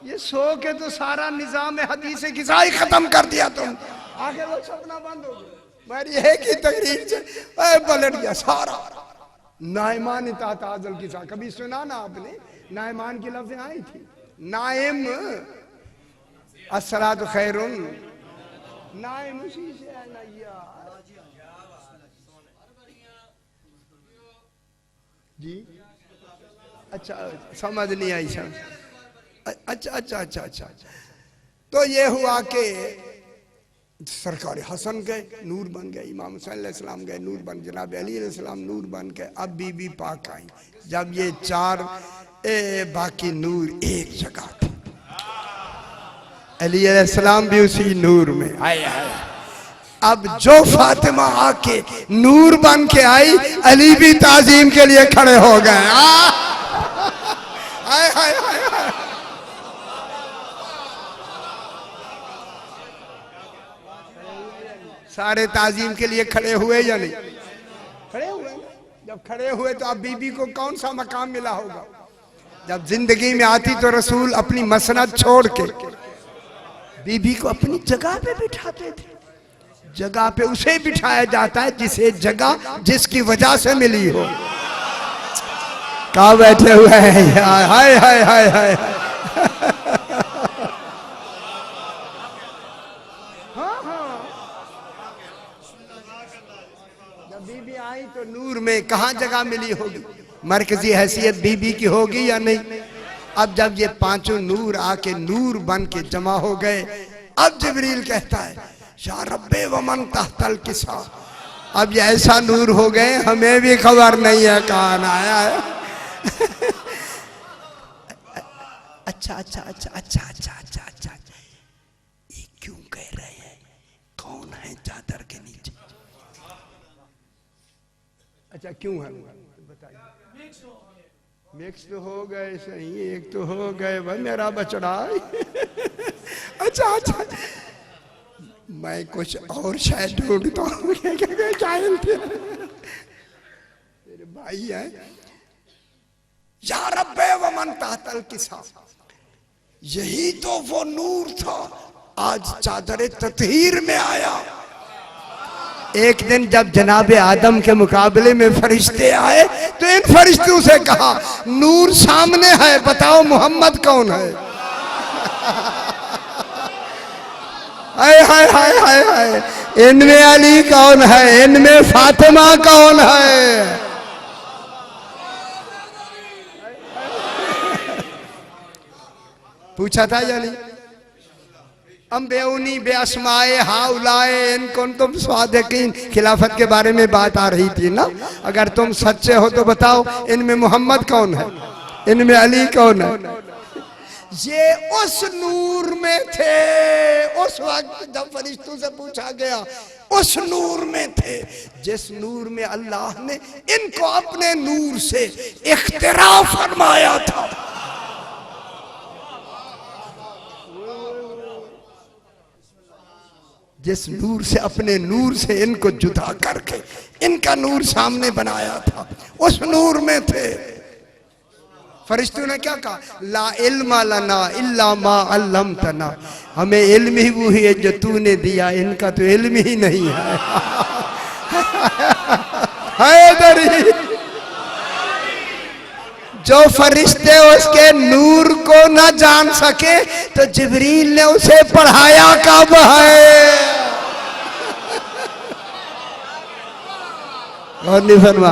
ये सो के तो सारा निजाम हदीस किसा ही खत्म कर दिया तुम। आगे वो सपना बंद हो गया। मेरी एक ही तकरीर से पलट गया सारा। नाइमान ताजल की सा कभी सुना ना आपने? नाइमान की लफ्ज़ आई थी, नाइम अस्सलातु खैरुन, नाइम उसी से है ना यार जी। अच्छा समझ नहीं आई समझ। अच्छा अच्छा अच्छा अच्छा। तो ये हुआ कि सरकार हसन गए नूर बन गए, इमाम हुसैन अलैहिस्सलाम गए नूर बन, जनाब अली अलैहिस्सलाम नूर बन गए। अब बीबी पाक आई। जब ये चार बाकी नूर एक जगह थे, अली अलैहिस्सलाम भी उसी नूर में आए। अब जो फातिमा आके नूर बन के आई, अली भी ताजीम के लिए खड़े हो गए। हाय हाय हाय। सारे ताजीम के लिए खड़े हुए या नहीं? खड़े हुए। जब खड़े हुए तो अब बीबी को कौन सा मकाम मिला होगा? जब जिंदगी में आती तो रसूल अपनी मसनद छोड़ के बीबी को अपनी जगह पे बिठाते थे। जगह पे उसे बिठाया जाता है जिसे जगह जिसकी वजह से मिली हो। कहाँ बैठे हुए हैं यार? हाय हाय हाय हाय। बीबी आई तो नूर में कहाँ जगह मिली होगी? मरकजी हैसियत बीबी की होगी या नहीं? अब जब ये पांचों नूर आके नूर बन के जमा हो गए, अब जिब्रील कहता है या रब्बे वमन तहतल किसा। अब ये ऐसा नूर हो गए हमें भी खबर नहीं है कहाँ आया है। अच्छा अच्छा अच्छा अच्छा अच्छा अच्छा अच्छा, ये क्यों कह रहे हैं? कौन है चादर के नीचे? अच्छा क्यों है बताइए? मिक्स तो हो गए सही, एक तो हो गए भाई मेरा बचड़ा। अच्छा अच्छा, मैं कुछ और शायद ढूंढता हूँ। मेरे भाई है या रब्बे वमन तहतल किसा। यही तो वो नूर था आज चादर ततहीर में आया। एक दिन जब जनाबे आदम के मुकाबले में फरिश्ते आए तो इन फरिश्तों से कहा नूर सामने है, बताओ मोहम्मद कौन है? हाय हाय हाय हाय हाय। इनमें अली कौन है? इनमें फातिमा कौन है? पूछा था या नहीं? हम बेउनी बेअस्माए हाउलाए इन कौन तुम स्वादिकीन। खिलाफत के बारे में बात आ रही थी ना। अगर तुम सच्चे हो तो बताओ इनमें मोहम्मद कौन है, इनमें अली कौन है? ये उस नूर में थे उस वक्त जब फरिश्तों से पूछा गया, उस नूर में थे जिस नूर में अल्लाह ने इनको अपने नूर से इख्तिराफ फरमाया था। जिस नूर से अपने नूर से इनको जुदा करके इनका नूर सामने बनाया था, उस नूर में थे। फरिश्तों ने क्या कहा? ला इल्मा लना इल्ला मा अल्लमतना। हमें इल्म ही वो है जो तूने दिया, इनका तो इल्म ही नहीं है। हैदरी जो फरिश्ते उसके नूर को न जान सके तो जिब्रील ने उसे पढ़ाया कब है? और नहीं फरमा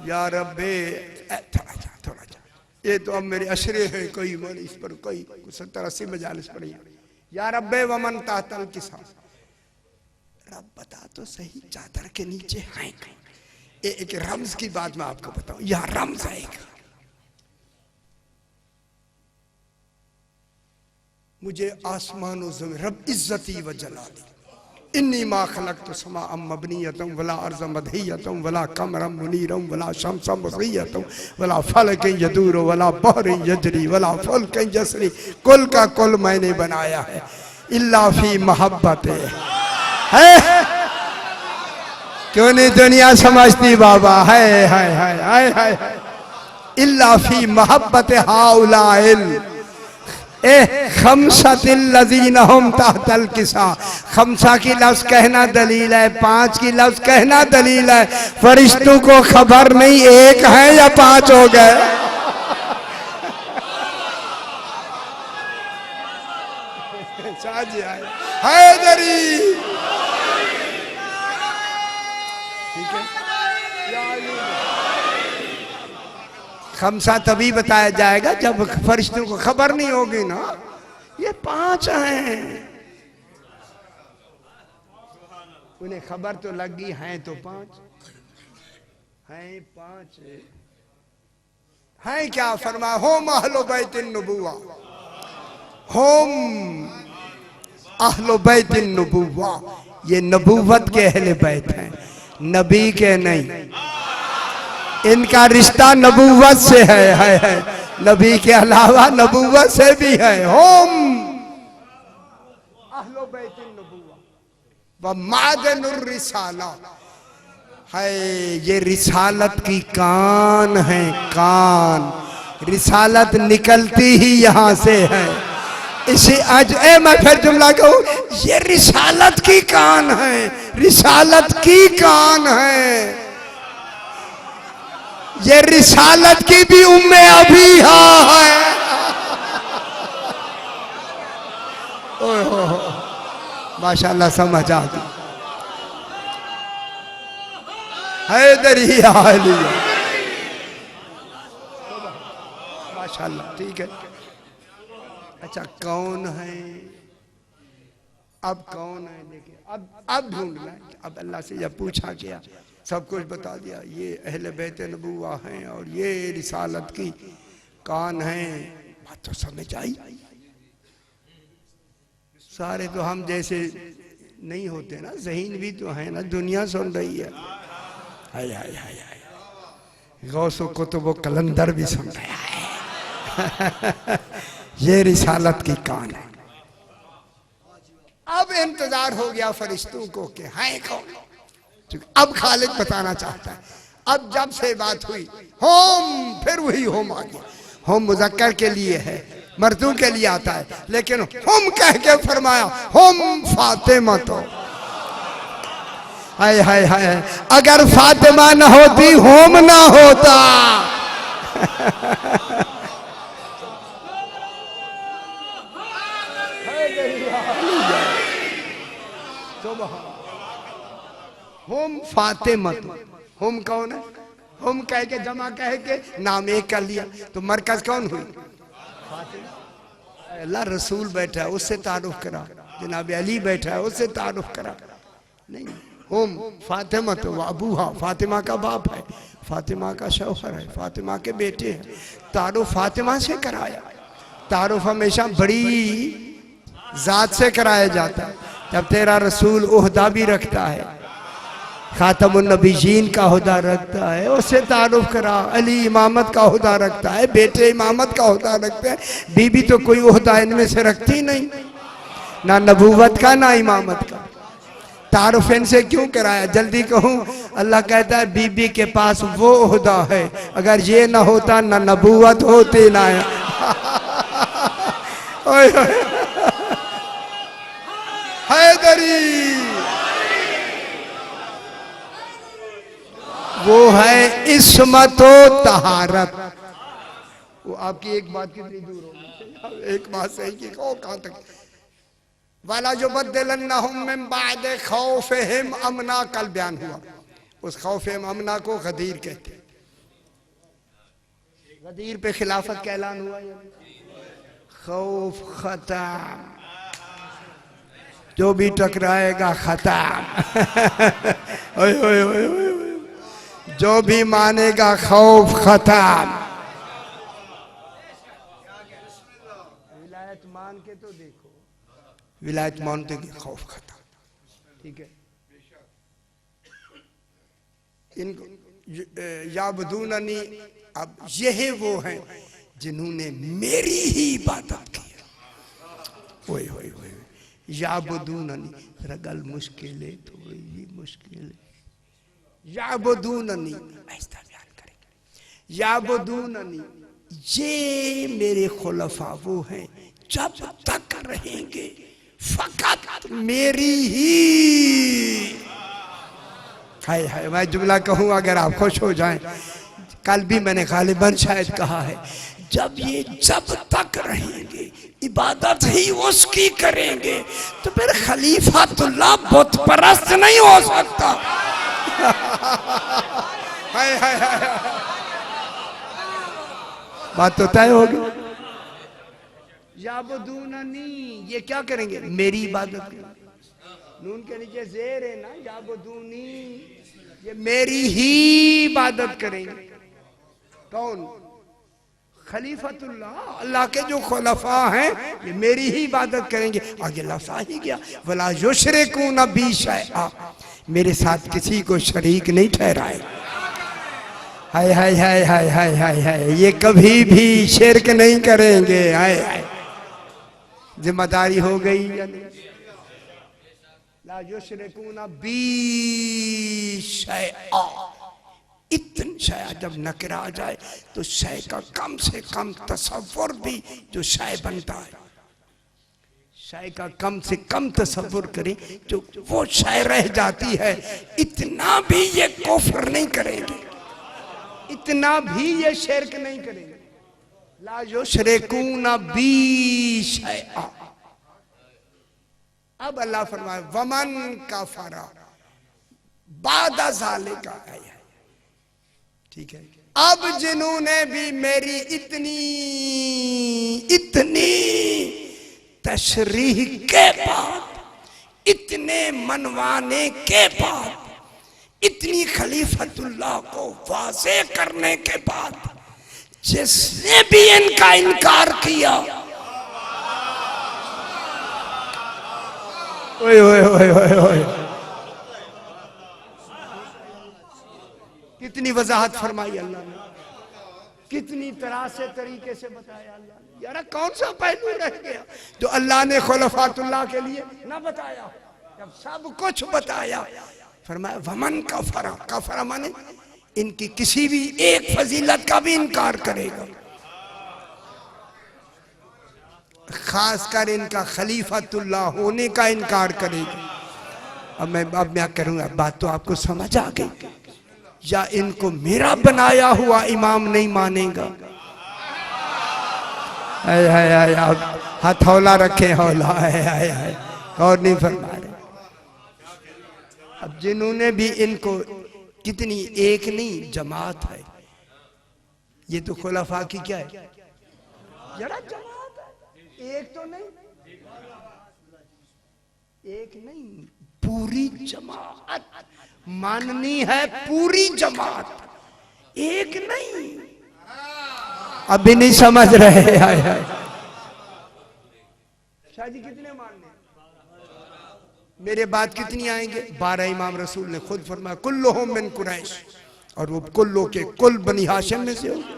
या रब्बे। थोड़ा ये तो अब मेरे अशरे है, कोई मन इस पर कोई 70-80 मजालिस पड़ी। या रब्बे वमन तहतल किसा। रब बता तो सही चादर के नीचे है कहीं? एक रम्ज की बात मैं आपको बताऊं, यह रम्ज है एक। मुझे आसमानों से रब इज्जती व जलाली इन्नी मा खलक़्तु समाअम मबनियतम वला अर्ज़ मदहियतम वला कमरम मुनीरम वला शम्सम मुज़य्यतम वला फलकन यदूर वला बहरिन यजरी वला फुल्कन यसरी। कुल का कुल मैंने बनाया है इल्ला फी मोहब्बत है। क्यों नहीं दुनिया समझती बाबा? है इल्ला फी मोहब्बत हाउलाइल ए खमसतिल लजीना हुम तहतल किसा। खमसा की लफ्ज कहना दलील है, 5 की लफ्ज कहना दलील है। फरिश्तों को खबर नहीं एक है या 5 हो गए। हैदरी ठीक है। खमसा तभी बताया जाएगा जब फरिश्तों को खबर नहीं होगी ना। ये 5 हैं, उन्हें खबर तो लगी हैं तो 5 हैं। 5 हैं क्या फरमा होम अहलो बैतिन नबुवा, होम अहलो बैतिन नबुवा। ये नबूवत के अहले बैत हैं, नबी के नहीं। इनका रिश्ता नबूवत से है। नबी के अलावा नबूवत से भी है। होम अहलो बैतिन नबुवा व मादनुर रिसाला है। ये रिसालत की कान है, कान। रिसालत निकलती ही यहां से है। इसे आज मैं फिर जुमला कहूं, ये रिसालत की कान है, रिसालत की कान है। ये रिसालत की भी उम्मे अभी है। माशाल्लाह समझ आ गई। हैदरी आलिया माशाल्लाह ठीक है। अच्छा कौन है? अब कौन है देखिए, अब ढूंढना है। अब अल्लाह से जब पूछा गया सब कुछ बता दिया, ये अहले बैत नबुवा हैं और ये रिसालत की कान है। बात तो समझ आई। सारे तो हम जैसे नहीं होते ना, ज़हीन भी तो है ना, दुनिया सुन रही है। हाय हाय हाय हाय, गौसो कुतुब कलंदर भी सुन रहा है। ये रिसालत की कान है। अब इंतजार हो गया फरिश्तों को कि हैं कौन। अब खालिक बताना चाहता है। अब जब से बात हुई होम, फिर वही होम आ गया। होम मुज़क्कर के लिए है, मर्दों के लिए आता है, लेकिन होम कह के फरमाया होम फातिमा। तो हाय हाय हाय, अगर फातिमा ना होती होम ना होता। होम फातिमा। होम कौन है? होम कह के जमा कह के नाम एक कर लिया तो मरकज कौन हुई? अल्लाह रसूल बैठा है उससे तारुफ करा, जनाब अली बैठा है उससे तारुफ करा। नहीं, होम फातिमा तो अबूहा, फातिमा का बाप है, फातिमा का शौहर है, फातिमा के बेटे हैं। तारुफ फातिमा से कराया। तारुफ हमेशा बड़ी जात से कराया जाता है। जब तेरा रसूल ओहदा भी रखता है, खातमुन नबीयीन का ओहदा रखता है, उससे तारुफ करा। अली इमामत का ओहदा रखता है, बेटे इमामत का ओहदा रखते हैं। बीबी तो कोई ओहदा इनमें से रखती नहीं, ना नबूवत का ना इमामत का। तारुफ इनसे क्यों कराया? जल्दी कहूँ, अल्लाह कहता है बीबी के पास वो ओहदा है, अगर ये ना होता ना नबूवत होती ना। हैदरी वो है इस्मतो तहारत। वो आपकी एक बात कितनी दूर होगी, एक बात सही की कहो कहां तक। वाला जो बदलन्नहुम मिन बाद खौफिहिम अमना, कल बयान हुआ। उस खौफिहिम अमना को गदीर कहते। गदीर पे खिलाफत का ऐलान हुआ। खौफ खत्म, जो भी टकराएगा खत्म। जो भी मानेगा खौफ खत्म। विलायत मान के तो देखो, विलायत मानते कि खौफ खत्म। ठीक है, इनको याबदूननी, अब यही वो हैं जिन्होंने मेरी ही इबादत की। ओए ओए ओए, याबदूननी, जरा गल मुश्किल है, थोड़ी मुश्किल है। याबदूननी ऐसा बयान करेंगे। याबुदूननी, ये मेरे खुलफा वो हैं जब तक रहेंगे फकत मेरी ही। हाय हाय, मैं जुमला कहूँ अगर आप खुश हो जाएं, कल भी मैंने गालिबन शायद कहा है, जब ये जब तक रहेंगे इबादत ही उसकी करेंगे तो फिर खलीफातुल्लाह बुत परस्त नहीं हो सकता। हाय हाय हाय, बात तो तय होगी। याबुदूननी, ये क्या करेंगे? मेरी इबादत करेंगे। नून के नीचे जेर है ना, याबुदूनी, ये मेरी ही इबादत करेंगे। कौन? खलीफतुल्लाह, अल्लाह के जो खुलफा हैं ये मेरी ही इबादत करेंगे। आगे लफ्ज़ आ ही गया, वला युशरिकून बी शैआ, मेरे साथ किसी को शरीक नहीं ठहराए। हाय हाय हाय हाय हाय हाय हाय, ये कभी भी शिरक नहीं करेंगे। हाय हाय, जिम्मेदारी हो गई या नहीं? ला युशरिकून बी शैआ, इतनी शय जब नकरा आ जाए तो शय का कम से कम तसव्वुर भी जो शय बनता है, शय का कम से कम तसव्वुर करें जो वो शय रह जाती है, इतना भी ये कुफ्र नहीं करेंगे, इतना भी ये शिरक नहीं करेंगे। ला युशरिकून बी शैआ। अब अल्लाह फरमाए वमन कफरा बादा ज़ालिका, ठीक है। अब जिन्होंने भी मेरी इतनी इतनी तशरीह के बाद, इतने मनवाने के बाद, इतनी खलीफतुल्लाह को वाज़े करने के बाद, जिसने भी इनका इनकार किया, ओए ओए ओए ओए ओए, कितनी वजाहत फरमाई अल्लाह ने, कितनी तरह से तरीके से बताया अल्लाह ने। यार कौन सा पहलू रह गया जो अल्लाह ने खुलफातुल्लाह के लिए ना बताया, जब सब कुछ बताया। फरमाया वमन कफरा, कफरा माने इनकी किसी भी एक फजीलत का भी इनकार करेगा, खासकर इनका खलीफातुल्लाह होने का इनकार करेगा। अब मैं करूंगा, बात तो आपको समझ आ गई, या इनको मेरा बनाया हुआ इमाम नहीं मानेगा। हाय हाय हाय, आप हथौला रखे हौला, हाय हाय हाय, और नहीं फरमा रहे। अब जिन्होंने भी इनको, कितनी एक नहीं जमात है, ये तो खुलफा की क्या है, जरा जमात है, एक तो नहीं, एक नहीं, पूरी जमात माननी है, पूरी जमात, एक नहीं। अभी नहीं समझ रहे। हाय हाय, शादी कितने मानने, मेरे बाद कितनी आएंगे? 12 इमाम रसूल ने खुद फरमाया कुल्लुहुम मिन कुरैश, और वो कुल्लो के कुल बनी हाशिम में से होंगे,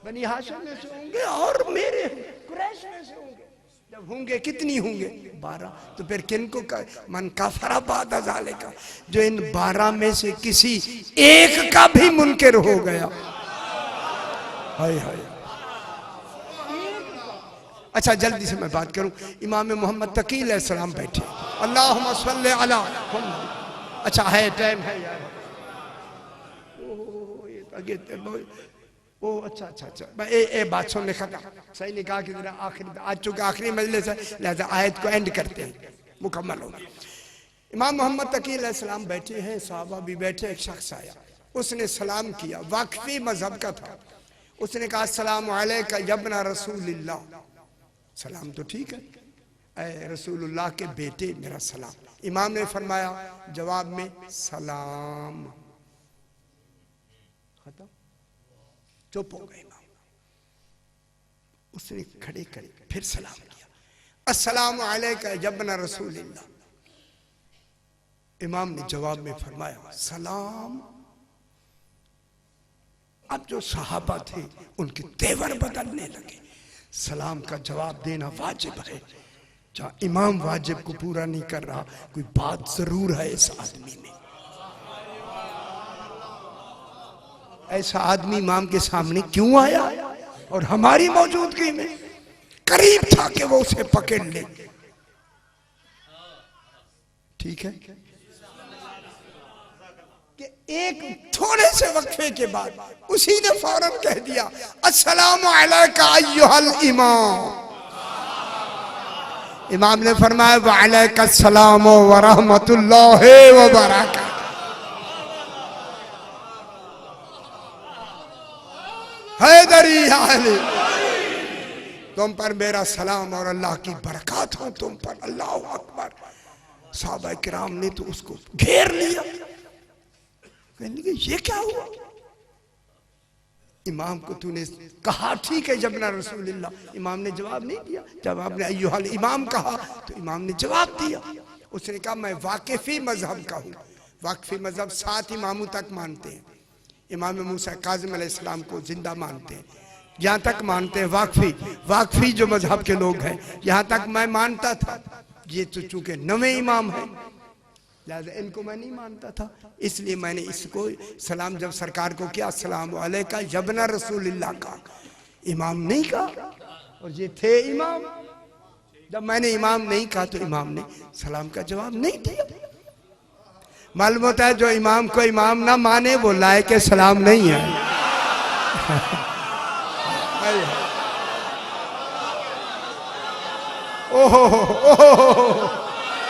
बनी हाशिम में से होंगे और मेरे कुरैश में से होंगे। जब होंगे कितनी होंगे? 12। तो फिर किनको का मन काफरा बादा ज़ालिका, जो इन 12 में से किसी एक का भी मुनकिर हो गया। हाय हाय, अच्छा जल्दी से मैं बात करूं, इमाम मोहम्मद तकी अलैहिस्सलाम बैठे, अल्लाहुम्मा सल्ली अला मुहम्मद। अच्छा है, टाइम है यार, ओ अच्छा अच्छा अच्छा, ए बात सुन ले, खत्म, सही ने कहा कि जरा आखिरी, आज चूंकि आखिरी मजलिस है लिहाजा आयत को एंड करते हैं, मुकम्मल होगा। इमाम मोहम्मद तकी अलैहिस्सलाम बैठे हैं, सहाबा भी बैठे, एक शख्स आया, उसने सलाम किया, वाकफी मजहब का था, उसने कहा अस्सलामु अलैका यब्ना रसूलिल्लाह, सलाम तो ठीक है, ऐ रसूलुल्लाह के बेटे मेरा सलाम। इमाम ने फरमाया जवाब में सलाम, खत्म, चुप हो गए इमाम। उसने खड़े खड़े फिर सलाम किया, अस्सलामु अलैका यब्ना रसूलिल्लाह। इमाम ने जवाब में फरमाया सलाम। अब जो सहाबा थे उनके तेवर बदलने लगे, सलाम का जवाब देना वाजिब है, जहाँ इमाम वाजिब को पूरा नहीं कर रहा, कोई बात जरूर है इस आदमी में। ऐसा आदमी इमाम के सामने क्यों आया और हमारी मौजूदगी में? करीब था कि वो उसे पकड़ ले। ठीक है कि एक थोड़े से वक्फे के बाद उसी ने फौरन कह दिया, अस्सलामु अलैका अय्युहल इमाम। इमाम ने फरमाया व अलैका अस्सलाम व रहमतुल्लाहि व बरकातहू। हैदरी आले, तुम पर मेरा सलाम और अल्लाह की बरकत हो तुम पर। अल्लाह अकबर। साहबा किराम ने तो उसको घेर लिया, कहने लगे ये क्या हुआ? इमाम को तूने कहा ठीक है जब ना रसूलुल्लाह, इमाम ने जवाब नहीं दिया। जब आपने अय्युहल इमाम कहा तो इमाम ने जवाब दिया। उसने कहा मैं वाकिफी मजहब का हूँ। वाकिफी मजहब 7 इमामों तक मानते हैं। इमाम मूसा काज़िम अलैहिस्सलाम को जिंदा मानते हैं, यहाँ तक मानते हैं। वाकफी जो मजहब के लोग हैं, यहाँ तक मैं मानता था। ये तो चूंकि नवे इमाम है, लिहाजा इनको मैं नहीं मानता था, इसलिए मैंने इसको सलाम जब सरकार को किया अस्सलामु अलैका यब्ना रसूलिल्लाह का, इमाम नहीं कहा। और ये थे इमाम। जब मैंने इमाम नहीं कहा तो इमाम ने सलाम का जवाब नहीं दिया। मालूम होता है जो इमाम को इमाम ना माने वो लायक सलाम नहीं है। ओहो ओहो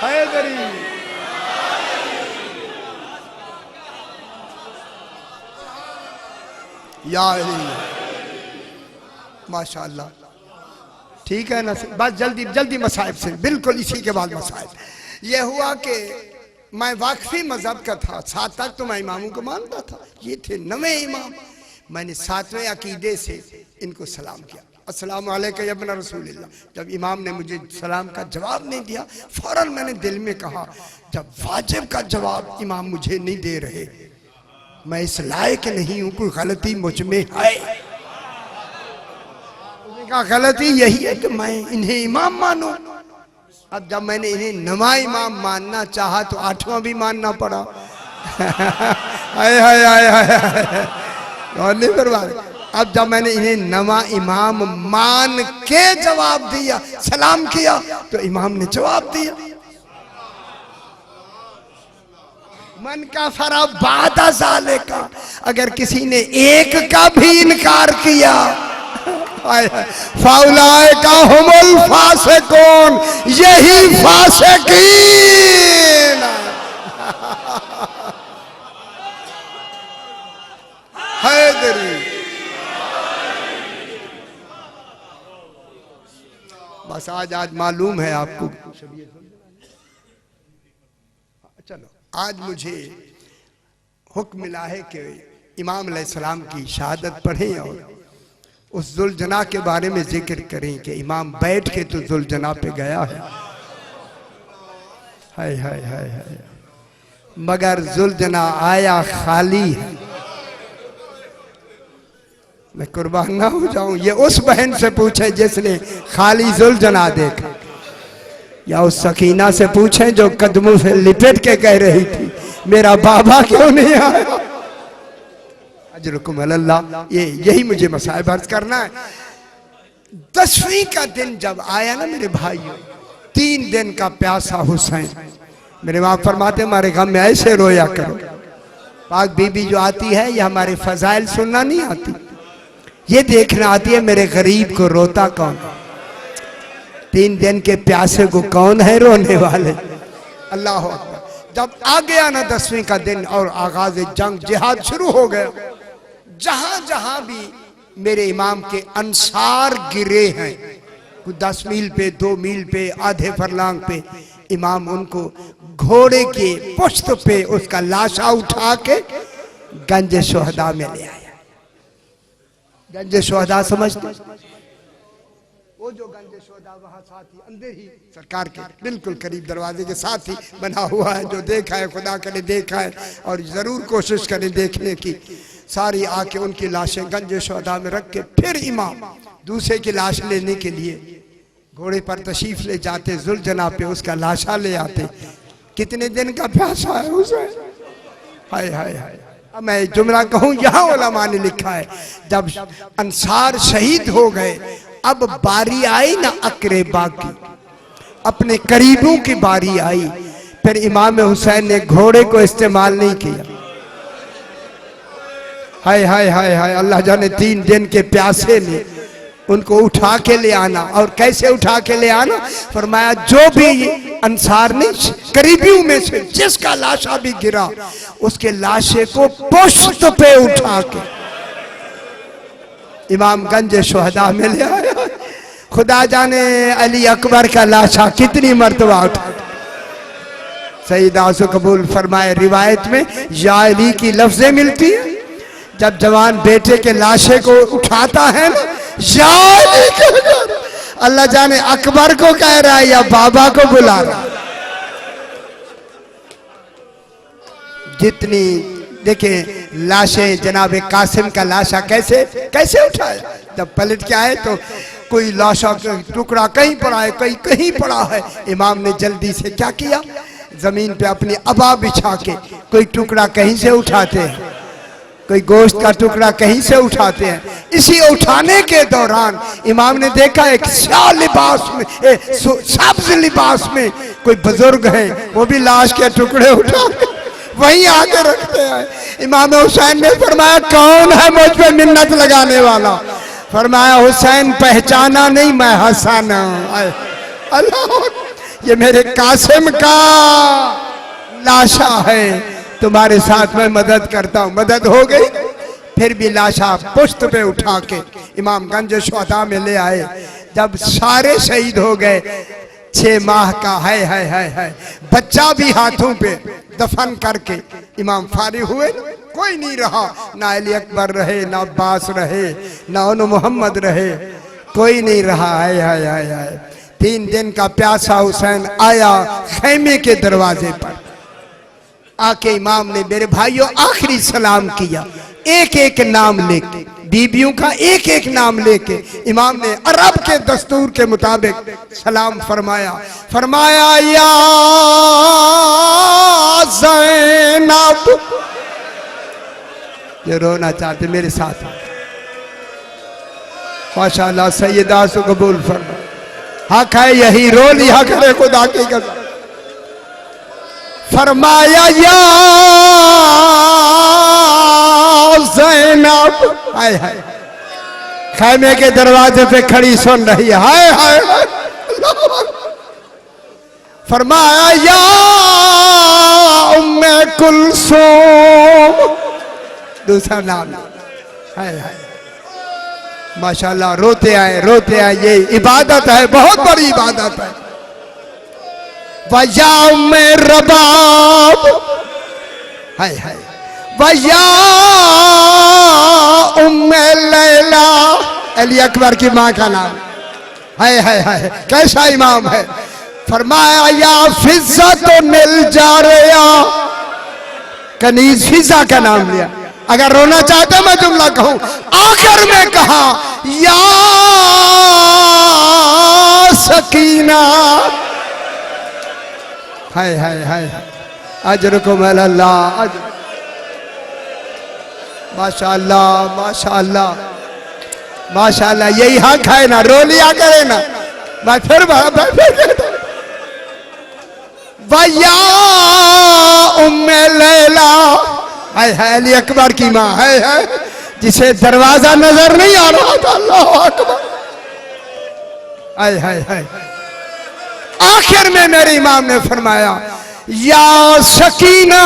हैदरी। या माशाअल्लाह। ठीक है ना, बस जल्दी जल्दी मसाइब से, बिल्कुल इसी के बाद मसाइब। यह हुआ कि मैं वाकफी मजहब का था, 7 तक तो मैं इमामों को मानता था, ये थे नवे इमाम। मैंने 7वें अकीदे से इनको सलाम किया, अस्सलामु अलैका या इब्न रसूलिल्लाह। जब इमाम ने मुझे सलाम का जवाब नहीं दिया, फौरन मैंने दिल में कहा जब वाजिब का जवाब इमाम मुझे नहीं दे रहे, मैं इस लायक नहीं हूं, कोई गलती मुझ में है। उसने कहा गलती यही है कि मैं इन्हें इमाम मानूं। अब जब मैंने इन्हें नवा इमाम मानना चाहा तो 8वां भी मानना पड़ा। हाय हाय हाय हाय, और नहीं बर्बाद। अब जब मैंने इन्हें नवा इमाम मान के जवाब दिया, सलाम किया, तो इमाम ने जवाब दिया मन का फरा बादा साले का। अगर किसी ने एक का भी इनकार किया, फाउलाए का हुमुल फासिकून, यही फासिकीन। हैदरी। बस आज मालूम है आपको। चलो आज मुझे हुक्म मिला है कि इमाम अलैहिस्सलाम की शहादत पढ़ें और उस जुलजना के बारे में जिक्र करें कि इमाम बैठ के तो जुलजना पे गया है। हाय हाय हाय हाय, मगर जुलजना आया खाली है। मैं कुर्बान ना हो जाऊं, ये उस बहन से पूछे जिसने खाली जुलजना देखा, या उस सकीना से पूछे जो कदमों से लिपट के कह रही थी मेरा बाबा क्यों नहीं आया। अजरुकुम अल्लाह। यही मुझे मसाइब अर्ज करना है। 10वीं का दिन जब आया ना मेरे भाइयों, 3 दिन का प्यासा हुसैन, मेरे वहां फरमाते हमारे गम में ऐसे रोया करो। पाक बीबी जो आती है ये हमारे फजाइल सुनना नहीं आती, ये देखना आती है मेरे गरीब को रोता कौन। 3 दिन के प्यासे को कौन है रोने वाले। अल्लाह अकबर। जब आ गया ना 10वीं का दिन और आगाज जंग जिहाद शुरू हो गया, जहां जहां भी मेरे इमाम के अंसार गिरे हैं, 10 मील पे, 2 मील पे, आधे फरलांग पे, इमाम उनको घोड़े के पुश्त पे उसका लाशा उठा के गंज शोहदा में ले आया। गंज शोहदा समझते? वो जो गंज शोहदा वहां साथ ही अंदर ही सरकार के बिल्कुल करीब दरवाजे के साथ ही बना हुआ है। जो देखा है खुदा के लिए देखा है और जरूर कोशिश करें देखने की। सारी आके उनकी लाशें गंज शोहदा में रख के फिर इमाम दूसरे की लाश लेने के लिए घोड़े पर तशरीफ ले जाते, जुलजना पे उसका लाशा ले आते। कितने दिन का प्यासा है उसे। हाय हाय हाय। अब मैं जुमला कहूं, यहाँ उलमा ने लिखा है जब अंसार शहीद हो गए, अब बारी आई ना अकरेबा की, अपने करीबों की बारी आई। फिर इमाम हुसैन ने घोड़े को इस्तेमाल नहीं किया। हाय हाय हाय हाय, अल्लाह जाने 3 दिन के प्यासे ने उनको उठा के ले आना। और कैसे उठा के ले आना? फरमाया जो भी अंसार ने करीबियों में से जिसका लाशा भी गिरा, उसके लाशे को पुश्त पे उठा के इमामगंज शोहदा में ले आया। खुदा जाने अली अकबर का लाशा कितनी मर्तबा उठा। सईदा आसू कबूल फरमाए, रिवायत में या अली की लफ्जें मिलती है जब जवान बेटे के लाशे को उठाता है ना, या अली कहकर, अल्लाह जाने अकबर को कह रहा है या बाबा को बुला रहा। जितनी देखें लाशें, जनाब कासिम का लाशा कैसे कैसे उठाया, जब पलट के आए तो कोई लाशा का टुकड़ा कहीं पड़ा है, कहीं पड़ा है। इमाम ने जल्दी से क्या किया, जमीन पे अपनी अबा बिछा के कोई टुकड़ा कहीं से उठाते हैं, कोई गोश्त का टुकड़ा कहीं से उठाते हैं। इसी उठाने के दौरान इमाम ने देखा एक स्याह लिबास में, सब्ज लिबास में कोई बुजुर्ग है, वो भी लाश के टुकड़े उठा के वहीं आके रखते हैं। इमाम हुसैन ने फरमाया कौन है मुझ पे मिन्नत लगाने वाला? फरमाया हुसैन पहचाना नहीं, मैं हसन। अल्लाह, ये मेरे कासिम का लाशा है, तुम्हारे साथ मैं मदद करता हूँ। मदद हो गई। फिर भी लाशा पुश्त पे उठा के इमामगंज शोहदा में ले आए। जब सारे शहीद हो गए, 6 माह का है बच्चा भी हाथों पे दफन करके इमाम फारिग हुए। कोई नहीं रहा, ना अली अकबर रहे, ना अब्बास रहे, ना उन मोहम्मद रहे, कोई नहीं रहा। है 3 दिन का प्यासा हुसैन आया खैमे के दरवाजे पर आके इमाम ने मेरे भाइयों आखिरी सलाम किया, एक एक नाम लेके, बीबियों का एक एक नाम लेके इमाम ने अरब के दस्तूर के मुताबिक सलाम फरमाया। फरमाया या ज़ैनब, ये रोना चाहते मेरे साथ, माशाअल्लाह सैयदा से कबूल फरमा। हक है यही, रो लिया करे खुदा की कसम। फरमाया या ज़ैनब, हाय हाय, खैमे के दरवाजे पे खड़ी सुन रही है, हाय हाय। फरमाया या उम्मे कुलसूम, दूसरा नाम, हाय हाय। माशाल्लाह, रोते आए, ये इबादत है, बहुत बड़ी इबादत है। वया उम्मे रबाब, हाय हाय, वया उम्मे लैला, अली अकबर की माँ का नाम, हाय हाय हाय, कैसा इमाम है। फरमाया या फिजा तो मिल जा रहा, कनीज फिजा का नाम लिया। अगर रोना चाहते मैं जुमला कहूं, आखिर में कहा या सकीना, हाय हाय हाय, अजरुकुम अल्लाह, माशाअल्लाह माशाअल्लाह माशाअल्लाह। यही हक है ना, रो लिया करे ना। मैं फिर वया उम्मे लैला, हाय हाय, अली अकबर की माँ, है जिसे दरवाजा नजर नहीं आ रहा था। अल्लाह अकबर, हाय हाय हाय। आखिर में मेरे इमाम ने फरमाया या सकीना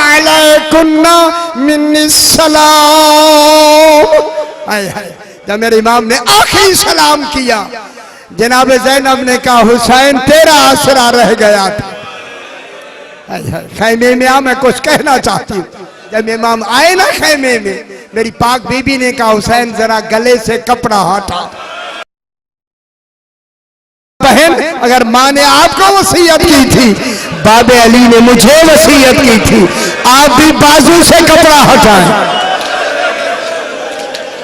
अलैकुन्ना मिन्नी सलाम, हाय हाय। जब मेरे इमाम ने आखिरी सलाम किया, जनाब ज़ैनब ने कहा हुसैन तेरा आसरा रह गया था। खैमे में आ, मैं कुछ कहना चाहती हूँ। जब इमाम आए ना खैमे में, मेरी पाक बीबी ने कहा हुसैन जरा गले से कपड़ा हटा। बहन, अगर माँ ने आपको वसीयत की थी, बाबे अली ने मुझे वसीयत की थी, आप भी बाजू से कपड़ा हटाएं।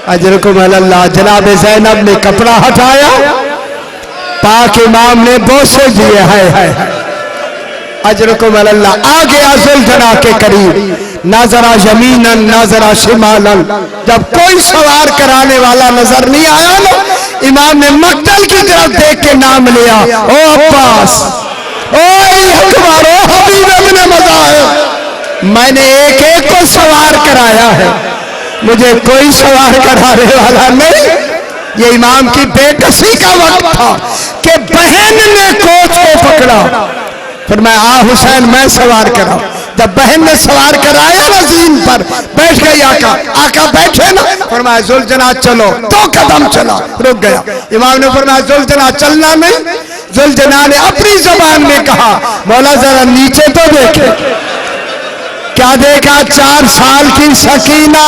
अजरुकुम अल्लाह। जनाब ज़ैनब ने कपड़ा हटाया, पाक इमाम ने बोसे दिए, है अजरुकुम अल्लाह। आ गया जुल्फना के करीब, नाजरा यमीनन नाजरा शिमालन, जब कोई सवार कराने वाला नजर नहीं आया ना, इमाम ने मक्तल की तरफ देख के नाम लिया, ओ अब्बास, ओ अकबर, ओ हबीब इब्न मज़ाहिब, मैंने एक एक को सवार कराया है, मुझे कोई सवार कराने वाला नहीं। ये इमाम की बेकसी का वक्त था कि बहन ने कोच को पकड़ा, फिर मैं हुसैन मैं सवार करा। जब बहन ने सवार कराया ना ज़ीन पर, बैठ गई आका, आका बैठे ना, फरमाया जुलजना चलो, 2 कदम चला, रुक गया। इमाम ने फरमाया जुलजना चलना नहीं। जुलजना ने अपनी जबान में कहा, मौला जरा नीचे तो देखे। क्या देखा? 4 साल की सकीना।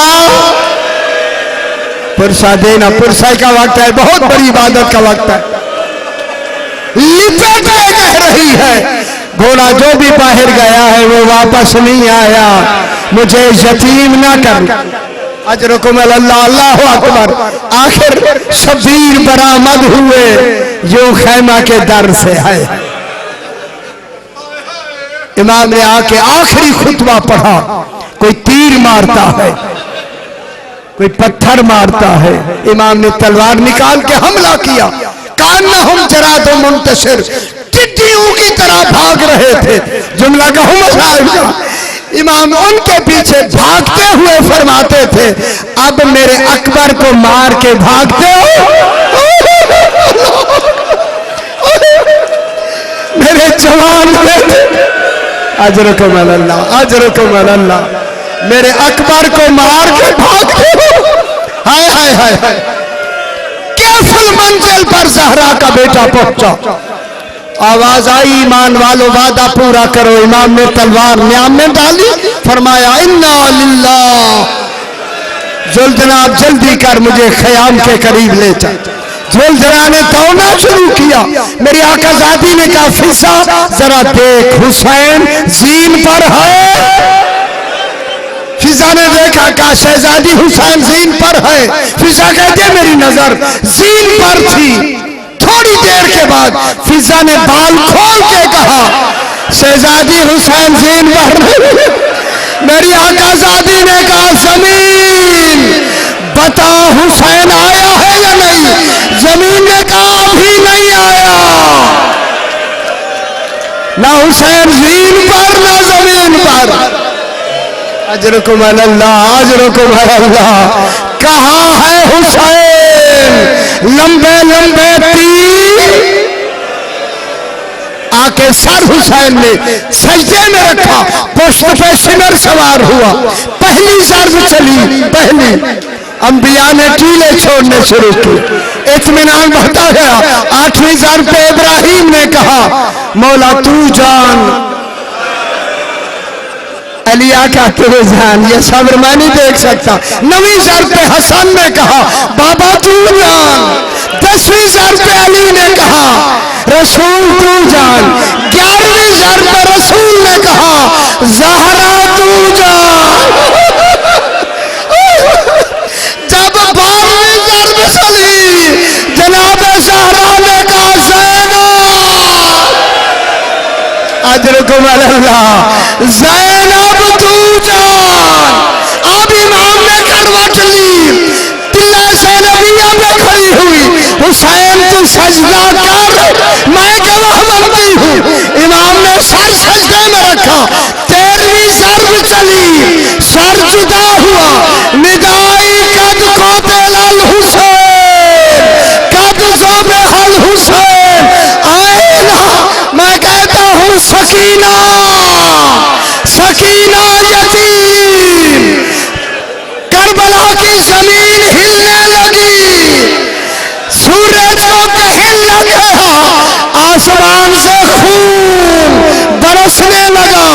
पुरसा देना, पुरसा का वक्त है, बहुत बड़ी इबादत का वक्त है। लिपट के कह रही है, घोड़ा जो भी बाहर गया है वो वापस नहीं आया, मुझे यतीम ना कर। अजरकुम अल्लाह, अल्लाह अकबर। आखिर शबीर बरामद हुए, जो खैमा के दर से है। इमाम ने आके आखिरी खुतबा पढ़ा। कोई तीर मारता है, कोई पत्थर मारता है, इमाम ने तलवार निकाल के हमला किया। कान्ना हम जरा तो मुंतशिर, टिड्डियों की तरह भाग रहे थे। जुमला का हम इमाम उनके पीछे भागते हुए फरमाते थे, अब मेरे अकबर को मार के भागते हो, मेरे जवान अजरकुम अल्लाह, अजरकुम अल्लाह, मेरे अकबर को मार के भागते हो। हाय हाय हाय हाय, कैफुल मंजिल पर ज़हरा का बेटा पहुंचा। आवाज आई, ईमान वालों वादा पूरा करो। इमाम ने तलवार न्याम में डाली, फरमाया इन्ना लिल्लाह। जुलजना आप जल्दी कर, मुझे ख़याम के करीब ले चल। जुलजना ने दौड़ना शुरू किया। मेरी आकाज़ादी ने कहा, फिजा जरा देख, हुसैन ज़ीन पर है। फिजा ने देखा, कहा शहजादी हुसैन ज़ीन पर है। फिजा कहते मेरी नजर ज़ीन पर थी। थोड़ी देर के बाद फिजा ने बाल खोल के कहा, शहजादी हुसैन ज़ीन पर। मेरी आकाज़ादी ने कहा, जमीन बता हुसैन आया है या नहीं? जमीन ने कहा अभी नहीं आया। ना हुसैन ज़ीन पर ना जमीन पर। अजरकुम अल्लाह, अजरकुम अल्लाह। कहाँ है हुसैन? लंबे लंबे तीर आके सर हुसैन ने सजदे में रखा, पुष्प पे सिमर सवार हुआ। पहली ज़र्ब चली, पहली अंबिया ने टीले छोड़ने शुरू किए, इत्मीनान बढ़ता गया। 8वीं ज़र्ब पे इब्राहिम ने कहा, मौला तू जान। अलिया का तेरे जान, ये सब्र मैं नहीं देख सकता। 9वीं ज़र्ब पे हसन ने कहा, बाबा तू जान। 10वीं ज़र्ब पे अली ने कहा, रसूल तू जान। 11वीं ज़र्ब पे रसूल ने कहा, ज़हरा तू जान। जब 12वीं ज़र्ब चली, जनाब ज़हरा ने कहा, अजरकुम अल्लाह, ज़ैनब तू जान। अब इमाम ने करवट ली, तिल्ला ज़ैनबिया पे खड़ी हुई। हुसैन तू सजदा कर, मैं गवाह बनती हूँ। इमाम ने सर सजदे में रखा। 13वीं ज़र्ब चली, सर जुदा हुआ। निदाई कद कोतेल अल हुसैन, कद ज़ोबे अल हुसैन। आए ना, मैं कहता हूँ सकीना, सकीना यतीम। करबला की जमीन हिलने लगी, सूरज को कहन लगा, आसमान से खून बरसने लगा।